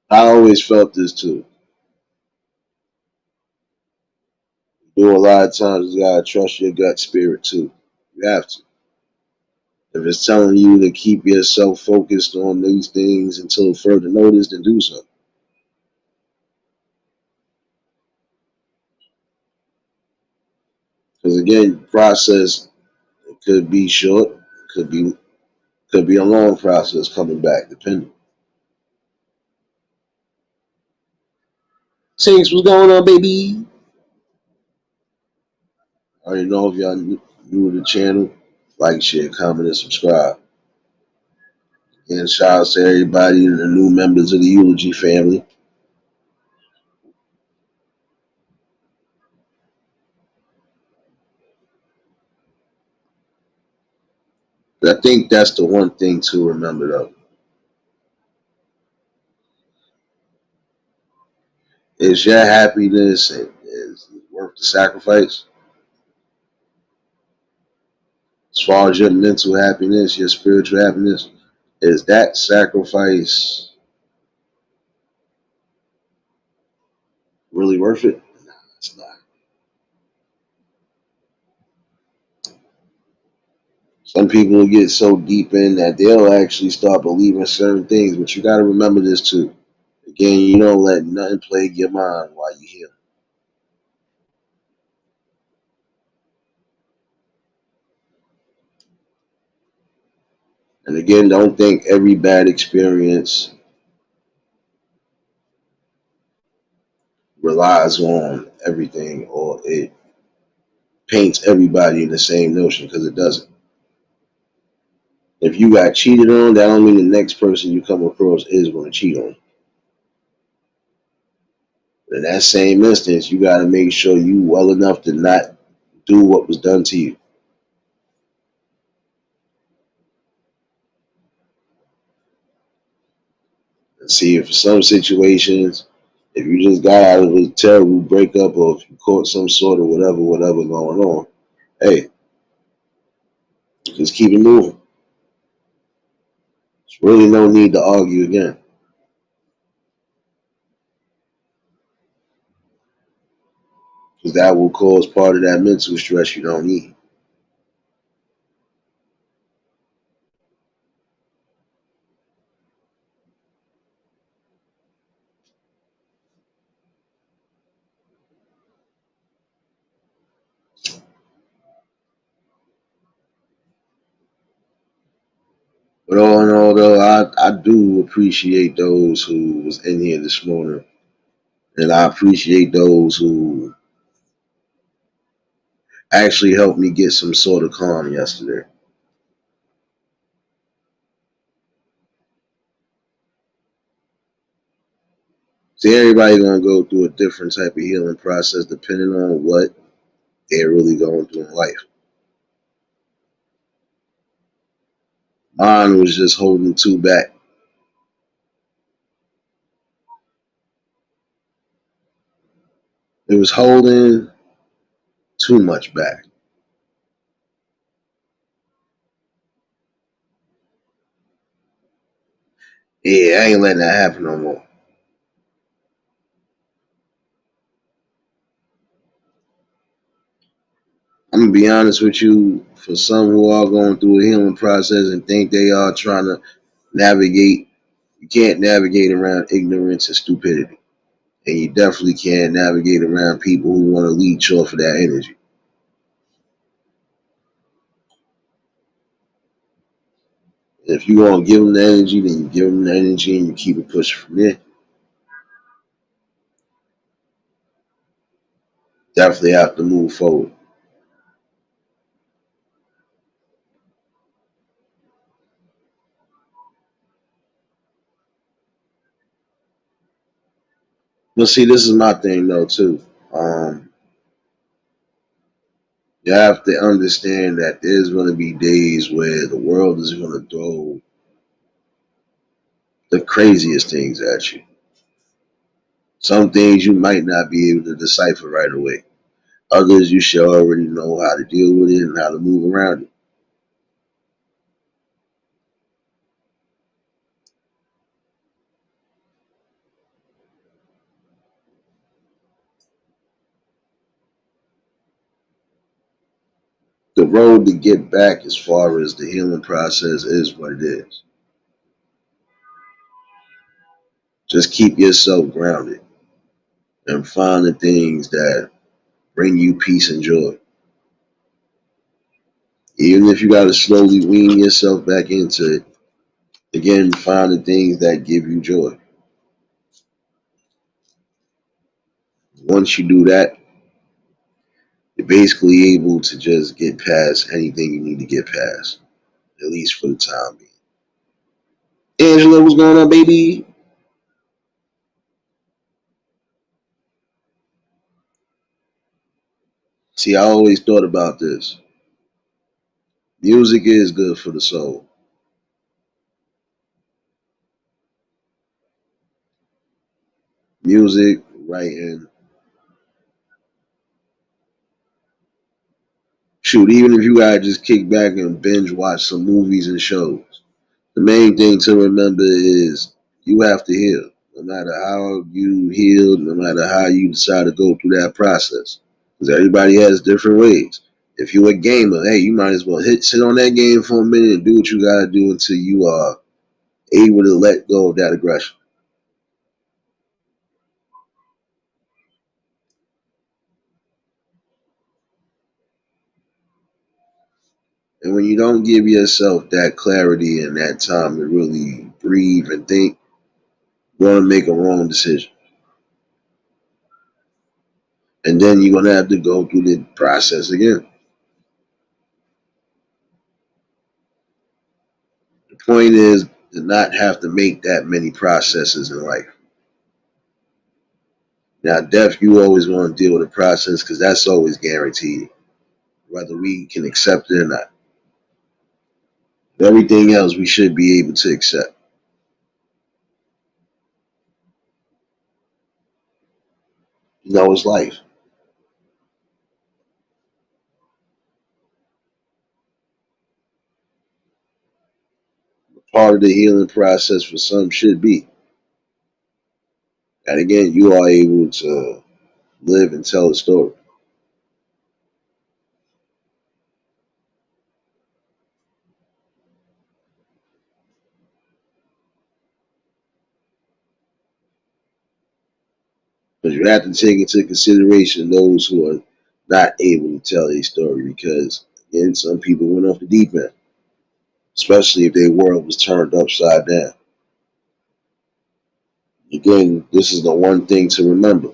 Speaker 1: I always felt this too. You do a lot of times you gotta trust your gut spirit too. You have to. If it's telling you to keep yourself focused on these things until further notice, then do so. Because again, process it could be short, could be a long process coming back, depending. Saints, what's going on, baby? I already know if y'all new to the channel, like, share, comment, and subscribe. And shout out to everybody and the new members of the Eulogy family. But I think that's the one thing to remember though. Is your happiness and is worth the sacrifice? As far as your mental happiness, your spiritual happiness, is that sacrifice really worth it? Nah, it's not. Some people get so deep in that they'll actually start believing certain things, but you got to remember this too. Again, you don't let nothing plague your mind while you're here. And again, don't think every bad experience relies on everything or it paints everybody in the same notion because it doesn't. If you got cheated on, that don't mean the next person you come across is going to cheat on you. But in that same instance, you got to make sure you well enough to not do what was done to you. See if for some situations, if you just got out of a terrible breakup or if you caught some sort of whatever going on, hey, just keep it moving. There's really no need to argue again. Because that will cause part of that mental stress you don't need. But all in all, though, I do appreciate those who was in here this morning. And I appreciate those who actually helped me get some sort of calm yesterday. See, everybody gonna go through a different type of healing process depending on what they're really going through in life. Mine was just holding too back. It was holding too much back. Yeah, I ain't letting that happen no more. I'm gonna be honest with you. For some who are going through a healing process and think they are trying to navigate, you can't navigate around ignorance and stupidity. And you definitely can't navigate around people who want to leech off of that energy. If you want to give them the energy, then you give them the energy and you keep it pushing from there. Definitely have to move forward. But see, this is my thing though too. Um, you have to understand that there's going to be days where the world is going to throw the craziest things at you. Some things you might not be able to decipher right away. Others you should already know how to deal with it and how to move around it. The road to get back as far as the healing process is what it is. Just keep yourself grounded and find the things that bring you peace and joy. Even if you got to slowly wean yourself back into it, again, find the things that give you joy. Once you do that, you're basically able to just get past anything you need to get past, at least for the time being. Angela, what's going on, baby? See, I always thought about this. Music is good for the soul. Music, writing, shoot, even if you gotta just kick back and binge watch some movies and shows, the main thing to remember is you have to heal. No matter how you heal, no matter how you decide to go through that process. Because everybody has different ways. If you're a gamer, hey, you might as well sit on that game for a minute and do what you gotta do until you are able to let go of that aggression. And when you don't give yourself that clarity and that time to really breathe and think, you're gonna make a wrong decision. And then you're gonna have to go through the process again. The point is to not have to make that many processes in life. Now, death, you always want to deal with the process because that's always guaranteed, whether we can accept it or not. Everything else we should be able to accept. It's life. Part of the healing process for some should be. And again, you are able to live and tell a story. But you have to take into consideration those who are not able to tell a story because, again, some people went off the deep end, especially if their world was turned upside down. Again, this is the one thing to remember.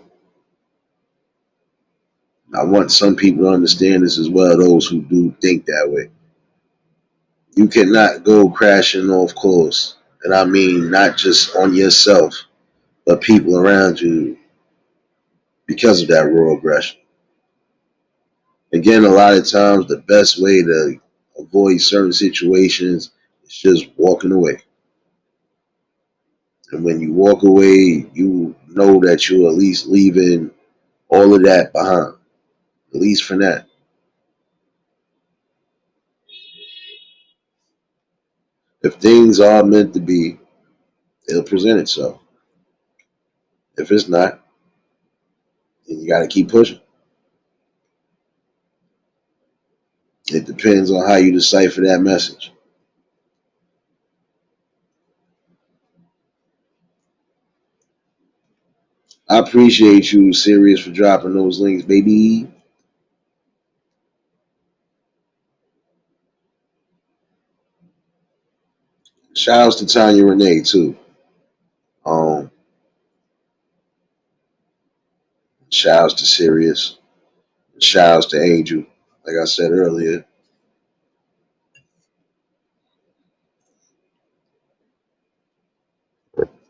Speaker 1: I want some people to understand this as well, those who do think that way. You cannot go crashing off course. And I mean, not just on yourself, but people around you because of that raw aggression. Again, a lot of times the best way to avoid certain situations is just walking away. And when you walk away, you know that you're at least leaving all of that behind, at least for that. If things are meant to be, it'll present itself. If it's not, then you got to keep pushing. It depends on how you decipher that message. I appreciate you, Sirius, for dropping those links, baby. Shout outs to Tanya Renee, too. Um, Shout outs to Sirius. Shout outs to Angel. Like I said earlier,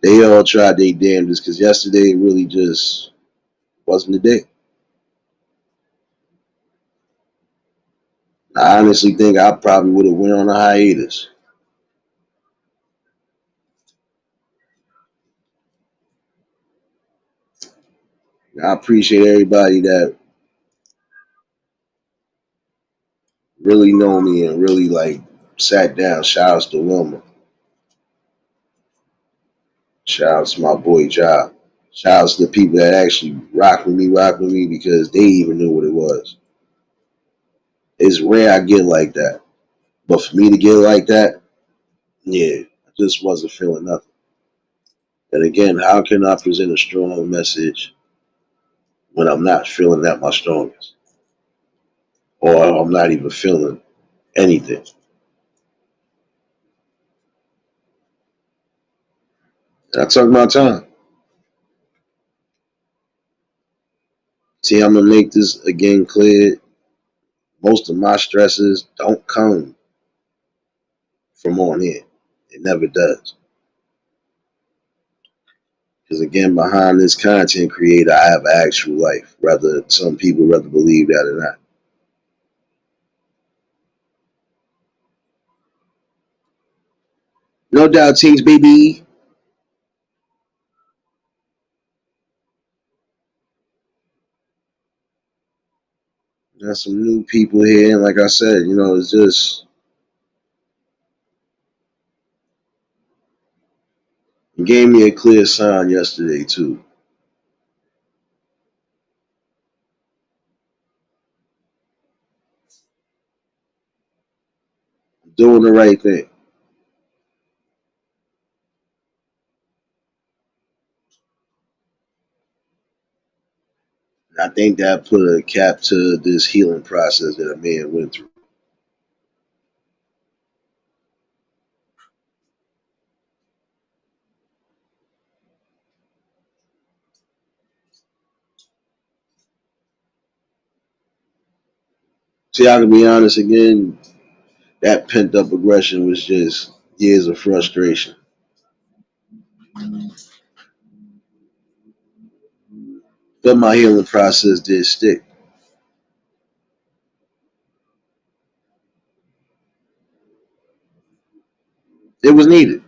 Speaker 1: they all tried their damnedest because yesterday really just wasn't the day. I honestly think I probably would have went on a hiatus. I appreciate everybody that really know me and really like sat down. Shout outs to Wilma. Shout outs to my boy Job. Shout outs to the people that actually rock with me because they even knew what it was. It's rare I get like that. But for me to get like that, yeah, I just wasn't feeling nothing. And again, how can I present a strong message when I'm not feeling at my strongest? Or I'm not even feeling anything? And I took my time. See, I'm gonna make this again clear. Most of my stresses don't come from on here. It never does. Because again, behind this content creator, I have an actual life. Rather, some people rather believe that or not. No doubt, teams, baby. There's some new people here, and like I said, it's just it gave me a clear sign yesterday too. Doing the right thing. And I think that put a cap to this healing process that a man went through. See, I can be honest again, that pent up aggression was just years of frustration. But my healing process did stick. It was needed.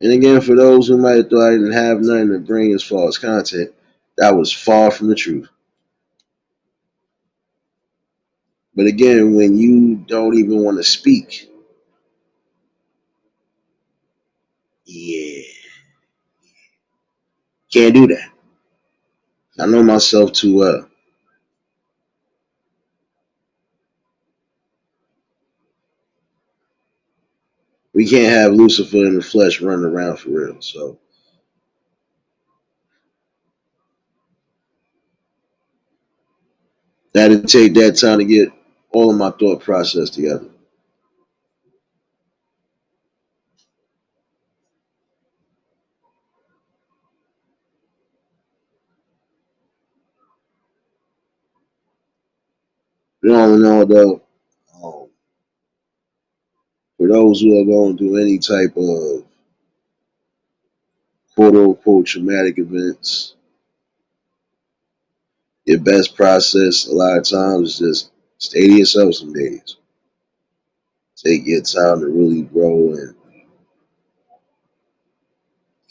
Speaker 1: And again, for those who might have thought I didn't have nothing to bring as far as content, that was far from the truth. But again, when you don't even want to speak, yeah, can't do that. I know myself too well. We can't have Lucifer in the flesh running around for real. So that'll take that time to get all of my thought process together. You don't know though. Um, for those who are going through any type of quote unquote traumatic events, your best process a lot of times is just stay to yourself some days. Take your time to really grow and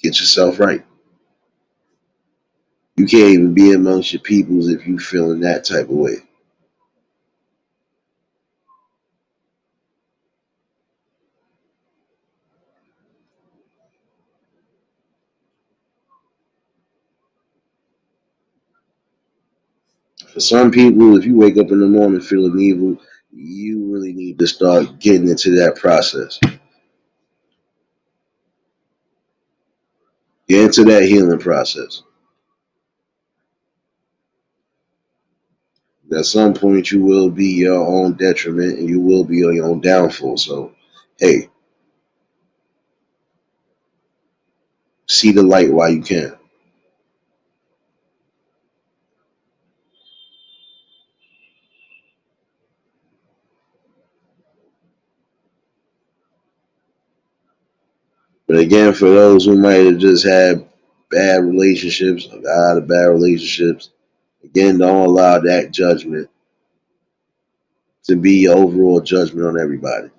Speaker 1: get yourself right. You can't even be amongst your peoples if you feeling that type of way. For some people, if you wake up in the morning feeling evil, you really need to start getting into that process. Get into that healing process. At some point, you will be your own detriment and you will be on your own downfall. So, hey, see the light while you can. But again, for those who might have just had bad relationships, a lot of bad relationships, again, don't allow that judgment to be your overall judgment on everybody.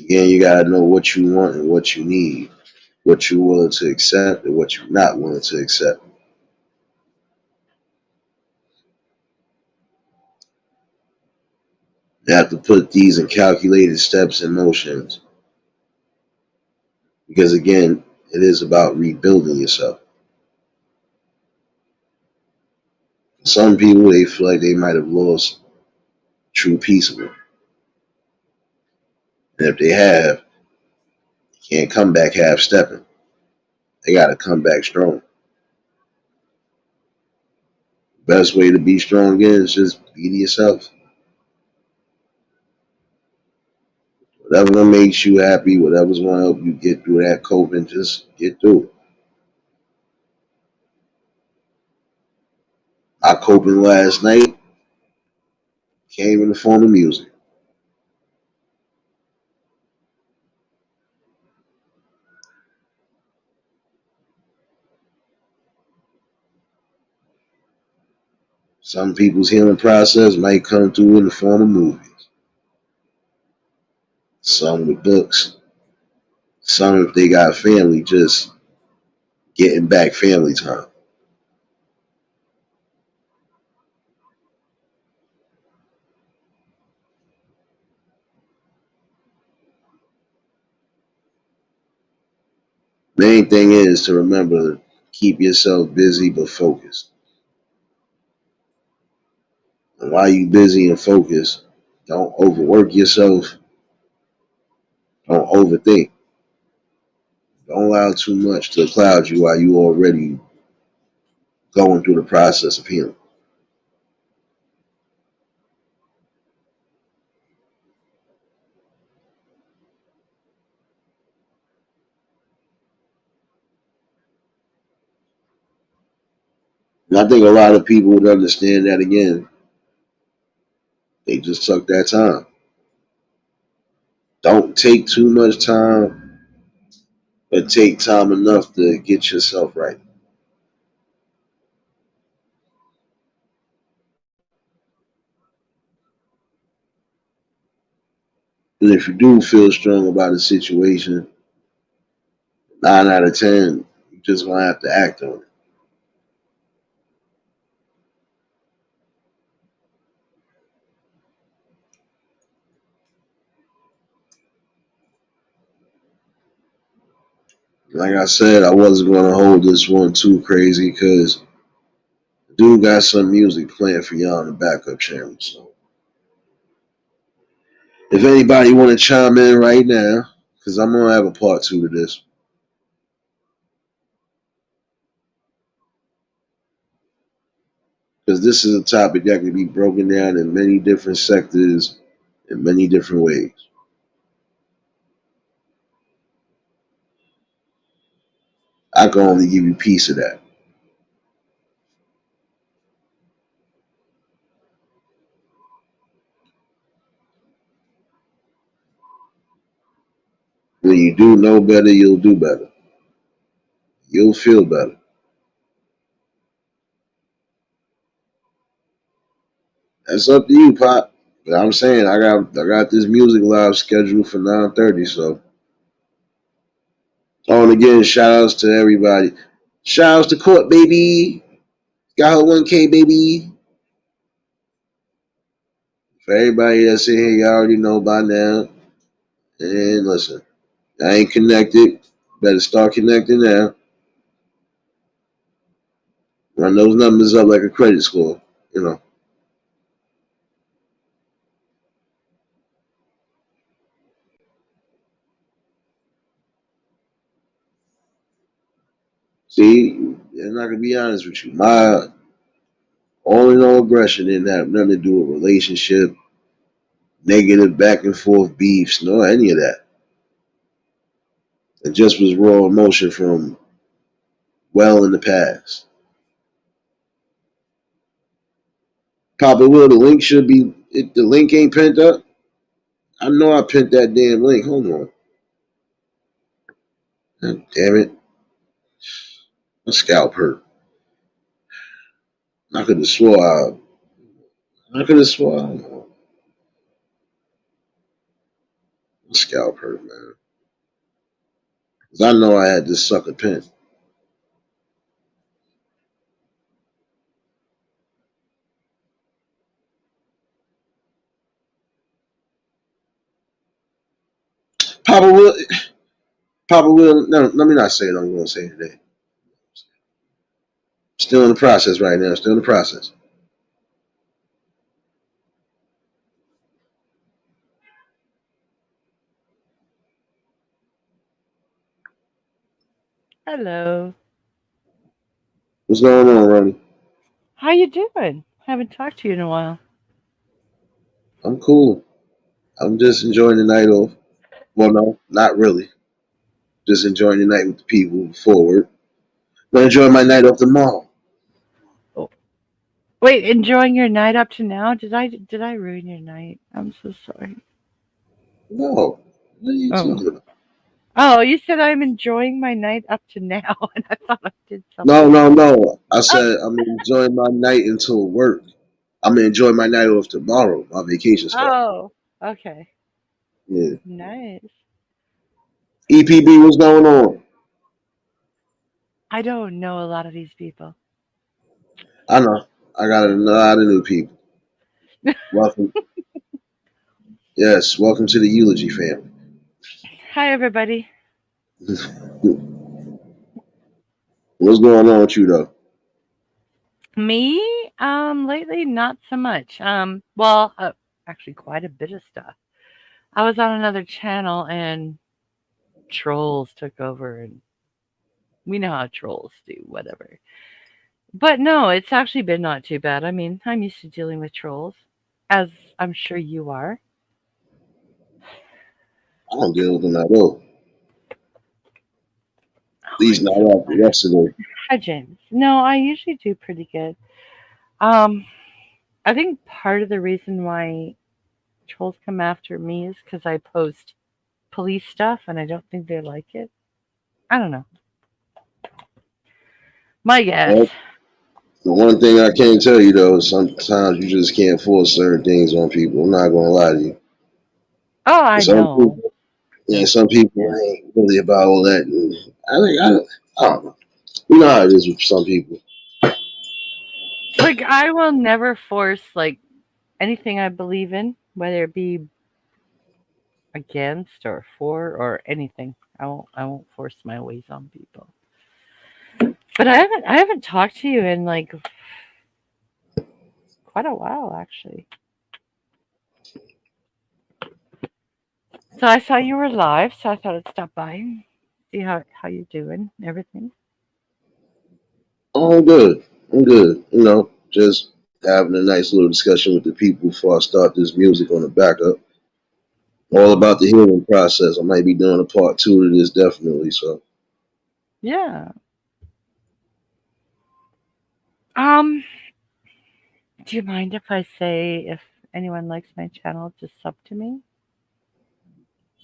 Speaker 1: Again, you gotta know what you want and what you need, what you're willing to accept and what you're not willing to accept. You have to put these in calculated steps and motions because again, it is about rebuilding yourself. Some people they feel like they might have lost true peace of it. And if they have, can't come back half stepping. They gotta come back strong. Best way to be strong again is just be to yourself. Whatever makes you happy, whatever's gonna help you get through that coping, just get through it. I coping last night came in the form of music. Some people's healing process might come through in the form of movies. Some with books. Some if they got family, just getting back family time. Main thing is to remember to keep yourself busy but focused. And while you busy and focused, don't overwork yourself. Don't overthink. Don't allow too much to cloud you while you already going through the process of healing. And I think a lot of people would understand that again. They just took that time. Don't take too much time, but take time enough to get yourself right. And if you do feel strong about a situation, 9 out of 10, you just gonna have to act on it. Like I said, I wasn't gonna hold this one too crazy because dude got some music playing for y'all in the backup channel. So if anybody want to chime in right now, because I'm gonna have a part 2 to this. Because this is a topic that can be broken down in many different sectors in many different ways. I can only give you a piece of that. When you do know better, you'll do better. You'll feel better. That's up to you, Pop. But I'm saying I got this music live scheduled for 9:30. So, oh, and again, shout outs to everybody. Shout outs to Court, baby. Got her 1K, baby. For everybody that's in here, you already know by now. And listen, I ain't connected. Better start connecting now. Run those numbers up like a credit score. You know. See, I'm not gonna be honest with you. My all in all aggression didn't have nothing to do with relationship, negative back and forth beefs, no any of that. It just was raw emotion from well in the past. Papa Will, the link should be. The link ain't pinned up. I know I pinned that damn link. Hold on. God damn it. My scalp hurt. I could have swore. I could have swore. I don't know. My scalp hurt, man. Cause I know I had this sucker pin. Papa Will. Papa Will. No, let me not say it. I'm going to say it today. Still in the process right now. Still in the process.
Speaker 2: Hello.
Speaker 1: What's going on, Ronnie?
Speaker 2: How you doing? Haven't talked to you in a while.
Speaker 1: I'm cool. I'm just enjoying the night off. Well, no, not really. Just enjoying the night with the people forward. I'm gonna enjoy my night off tomorrow.
Speaker 2: Oh, wait, enjoying your night up to now? Did I ruin your night? I'm so sorry.
Speaker 1: No. What are you
Speaker 2: Oh.
Speaker 1: talking about?
Speaker 2: Oh, you said I'm enjoying my night up to now, and I thought I did
Speaker 1: No,
Speaker 2: something
Speaker 1: no,
Speaker 2: wrong.
Speaker 1: no. I
Speaker 2: Oh,
Speaker 1: said I'm enjoying my night until work. I'm gonna enjoy my night off tomorrow. My vacation start.
Speaker 2: oh, okay.
Speaker 1: Yeah.
Speaker 2: Nice.
Speaker 1: EPB, what's going on?
Speaker 2: I don't know a lot of these people.
Speaker 1: I know. I got a lot of new people. Welcome. Yes, welcome to the eulogy family.
Speaker 2: Hi, everybody.
Speaker 1: What's going on with you though?
Speaker 2: Me? Lately, not so much. Well, actually, quite a bit of stuff. I was on another channel, and trolls took over, and we know how trolls do, whatever. But no, it's actually been not too bad. I mean, I'm used to dealing with trolls, as I'm sure you are.
Speaker 1: I don't deal with them at all. At
Speaker 2: Oh,
Speaker 1: least
Speaker 2: I'm
Speaker 1: not
Speaker 2: so
Speaker 1: after
Speaker 2: sorry.
Speaker 1: yesterday.
Speaker 2: Hi, James. No, I usually do pretty good. Um, I think part of the reason why trolls come after me is because I post police stuff, and I don't think they like it. I don't know. My guess.
Speaker 1: Well, the one thing I can tell you though is sometimes you just can't force certain things on people. I'm not gonna lie to you.
Speaker 2: Oh, I
Speaker 1: Some
Speaker 2: know.
Speaker 1: people, yeah, some people ain't really about all that. And I don't know. You know how it is with some people.
Speaker 2: Like I will never force like anything I believe in, whether it be against or for or anything. I won't force my ways on people. But I haven't talked to you in like quite a while actually. So I saw you were live, so I thought I'd stop by and see how you doing and everything.
Speaker 1: Oh, I'm good. I'm good. You know, just having a nice little discussion with the people before I start this music on the backup. All about the healing process. I might be doing a part two to this definitely. So
Speaker 2: Yeah. Um, do you mind if I say if anyone likes my channel, just sub to me?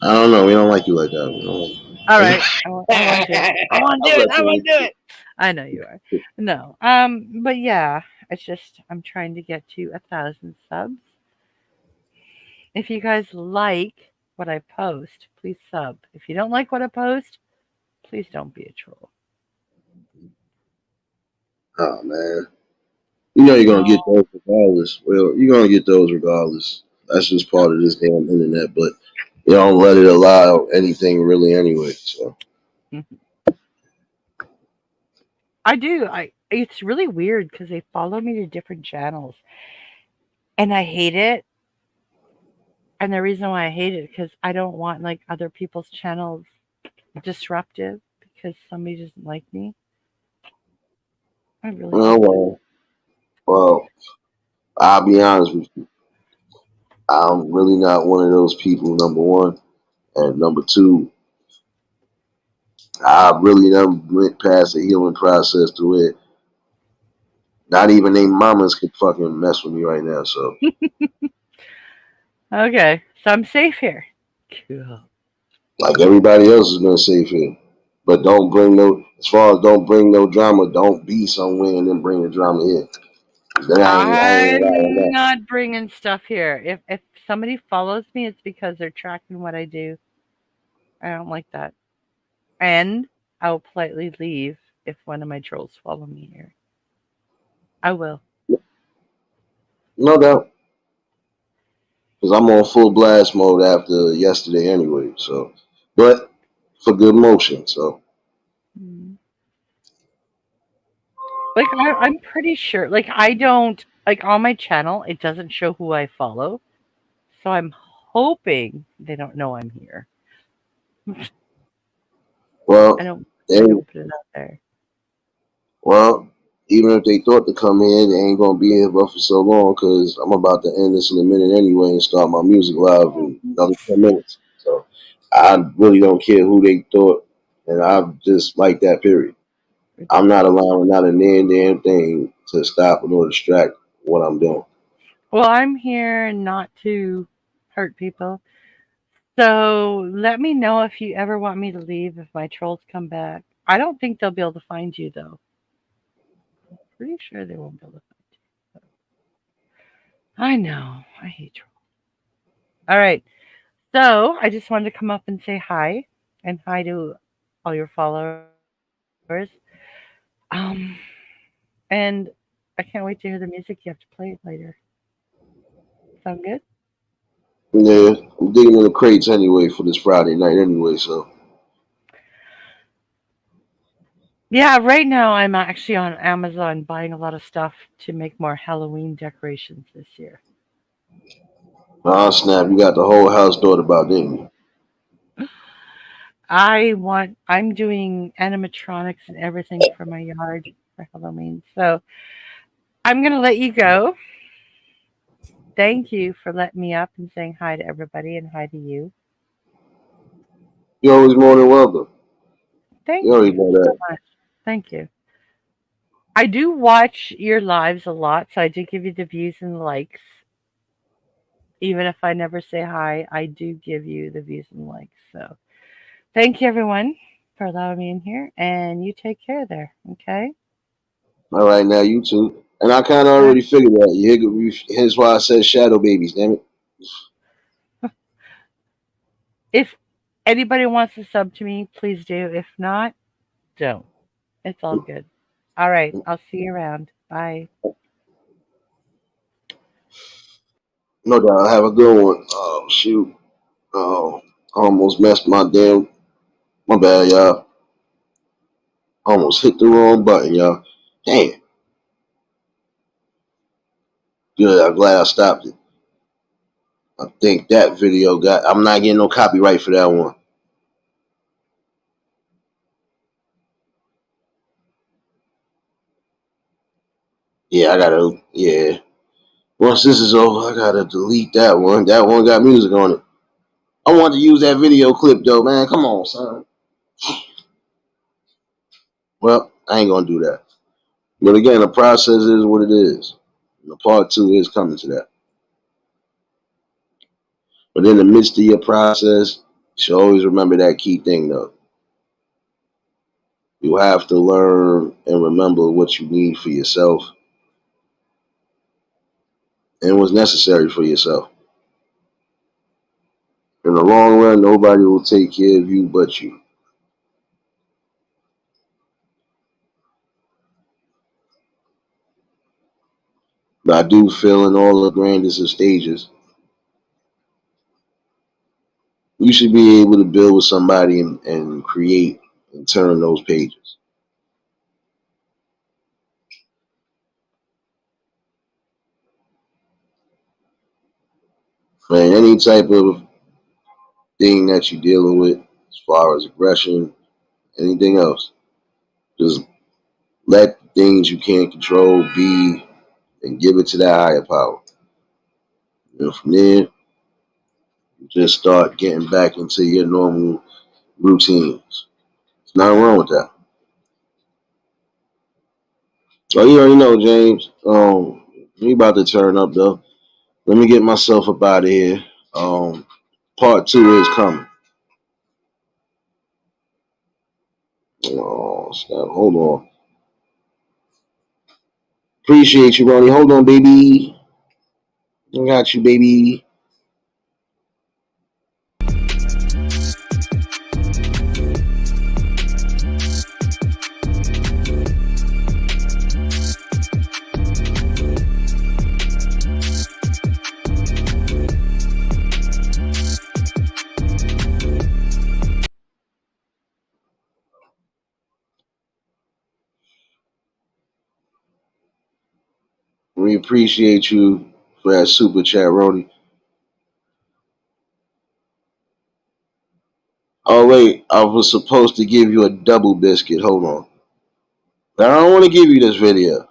Speaker 1: I don't know. We don't like you like that. We don't
Speaker 2: All
Speaker 1: like-
Speaker 2: right. I want to do it. I want to do
Speaker 1: I'm
Speaker 2: it.
Speaker 1: not
Speaker 2: I want
Speaker 1: doing
Speaker 2: to do
Speaker 1: it.
Speaker 2: it. I know you are. No. But yeah, it's just I'm trying to get to 1,000 subs. If you guys like what I post, please sub. If you don't like what I post, please don't be a troll.
Speaker 1: Oh man. You know you're gonna get
Speaker 2: No.
Speaker 1: those regardless. Well, you're gonna get those regardless. That's just part of this damn internet. But you don't let it allow anything really anyway. So
Speaker 2: I do. I It's really weird because they follow me to different channels, and I hate it. And the reason why I hate it because I don't want like other people's channels disruptive because somebody doesn't like me. I really
Speaker 1: oh
Speaker 2: hate that.
Speaker 1: well, I'll be honest with you. I'm really not one of those people. Number one, and number two, I really never went past the healing process to where not even they mamas could fucking mess with me right now. So
Speaker 2: Okay, so I'm safe here. Cool.
Speaker 1: like everybody else has been safe here. But don't bring no, as far as don't bring no drama, don't be somewhere and then bring the drama here. Then I ain't allowing
Speaker 2: I'm
Speaker 1: that.
Speaker 2: not bringing stuff here. If somebody follows me, it's because they're tracking what I do. I don't like that. And I will politely leave if one of my trolls follow me here. I will.
Speaker 1: No doubt. Because I'm on full blast mode after yesterday anyway. So, but for good motion. So,
Speaker 2: Mm. Like I'm pretty sure. Like I don't like on my channel. It doesn't show who I follow, so I'm hoping they don't know I'm here. I
Speaker 1: well,
Speaker 2: don't. I
Speaker 1: they,
Speaker 2: don't put it out there.
Speaker 1: well, even if they thought to come in, they ain't gonna be here but for so long because I'm about to end this in a minute anyway and start my music live in another 10 minutes. So, I really don't care who they thought, and I just like that. Period. I'm not allowing not a damn thing to stop or distract what I'm doing.
Speaker 2: Well, I'm here not to hurt people. So let me know if you ever want me to leave if my trolls come back. I don't think they'll be able to find you though. Pretty sure they won't be able to find you. I know. I hate trolls. All right. So I just wanted to come up and say hi and hi to all your followers. Um, and I can't wait to hear the music you have to play later. Sound good?
Speaker 1: Yeah, I'm digging in the crates anyway for this Friday night anyway. So,
Speaker 2: Yeah, right now I'm actually on Amazon buying a lot of stuff to make more Halloween decorations this year.
Speaker 1: oh snap, you got the whole house thought about, didn't you?
Speaker 2: I'm doing animatronics and everything for my yard for Halloween. So I'm gonna let you go. Thank you for letting me up and saying hi to everybody and hi to you.
Speaker 1: You're always more than welcome. You
Speaker 2: Thank
Speaker 1: always
Speaker 2: you
Speaker 1: know
Speaker 2: so
Speaker 1: that.
Speaker 2: much. Thank you. I do watch your lives a lot, so I do give you the views and likes. Even if I never say hi, I do give you the views and likes. So thank you everyone for allowing me in here and you take care there, okay?
Speaker 1: All right, now you too. And I kind of
Speaker 2: Uh,
Speaker 1: already figured that. Hence why I said shadow babies. Damn it.
Speaker 2: If anybody wants to sub to me, please do. If not, don't. It's all good. All right. I'll see you around. Bye.
Speaker 1: No doubt. Have a good one. Oh shoot. Oh, almost messed my damn. My bad, y'all. Almost hit the wrong button, y'all. Damn. Good. I'm glad I stopped it. I think that video got. I'm not getting no copyright for that one. Yeah, I gotta. Yeah. Once this is over, I gotta delete that one. That one got music on it. I wanted to use that video clip though, man. Come on, son. Well, I ain't gonna do that. But again, the process is what it is. The part two is coming to that. But in the midst of your process, you should always remember that key thing though. You have to learn and remember what you need for yourself and what's necessary for yourself. In the long run, nobody will take care of you but you. But I do feel in all the grandest of stages, you should be able to build with somebody and create and turn those pages. Man, any type of thing that you're dealing with, as far as aggression, anything else, just let things you can't control be and give it to that higher power. And from there, you just start getting back into your normal routines. There's nothing wrong with that. Oh, you already know, James. We about to turn up though. Let me get myself up out of here. Part two is coming. Oh, snap. Hold on. Appreciate you, Ronnie. Hold on, baby. I got you, baby. We appreciate you for that super chat, Ronnie. Oh, wait. I was supposed to give you a double biscuit. Hold on. But I don't want to give you this video.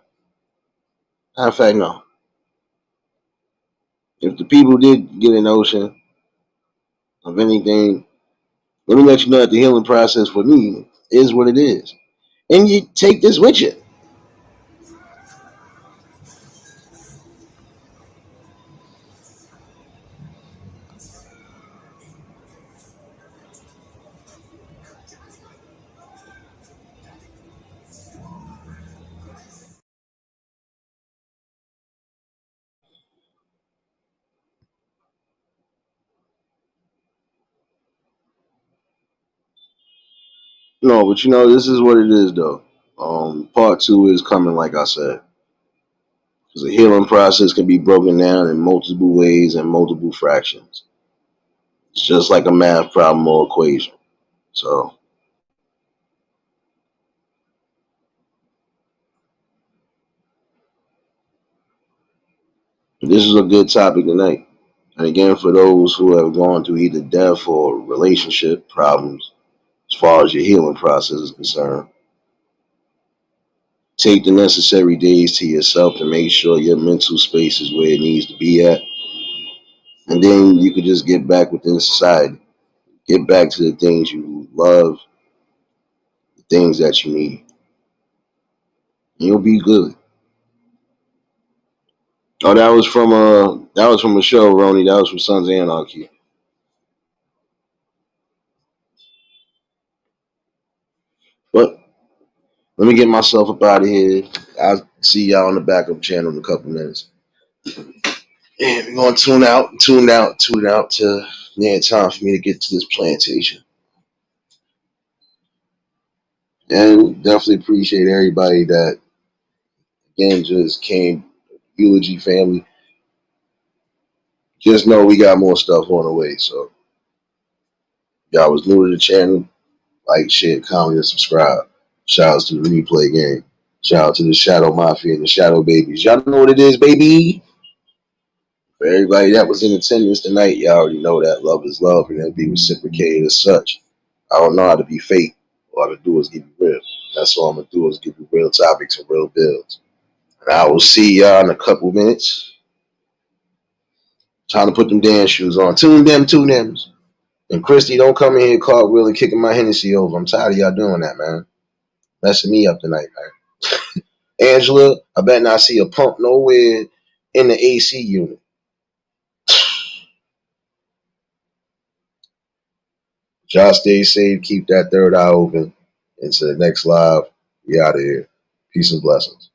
Speaker 1: Matter of fact, no. If the people did get a notion of anything, let me let you know that the healing process for me is what it is. And you take this with you. No, but this is what it is, though. Part two is coming, like I said. Because the healing process can be broken down in multiple ways and multiple fractions. It's just like a math problem or equation. So, this is a good topic tonight. And again, for those who have gone through either death or relationship problems, as far as your healing process is concerned, take the necessary days to yourself to make sure your mental space is where it needs to be at. And then you could just get back within society. Get back to the things you love, the things that you need. And you'll be good. Oh, that was from a show, Ronnie. That was from Sons of Anarchy. But let me get myself up out of here. I'll see y'all on the backup channel in a couple minutes. And we're gonna tune out to time for me to get to this plantation. And definitely appreciate everybody that again just came. Eulogy family. Just know we got more stuff on the way. So y'all was new to the channel, like, share, comment, and subscribe. Shout outs to the replay game. Shout out to the Shadow Mafia and the Shadow Babies. Y'all know what it is, baby. For everybody that was in attendance tonight, y'all already know that love is love and it'll be reciprocated as such. I don't know how to be fake. All I can do is give you real. That's all I'm gonna do is give you real topics and real builds. And I will see y'all in a couple minutes. Time to put them dance shoes on. Tune them. And Christy, don't come in here cartwheeling, kicking my Hennessy over. I'm tired of y'all doing that, man. Messing me up tonight, man. Angela, I bet not see a pump nowhere in the AC unit. Y'all stay safe. Keep that third eye open. Until the next live, we out of here. Peace and blessings.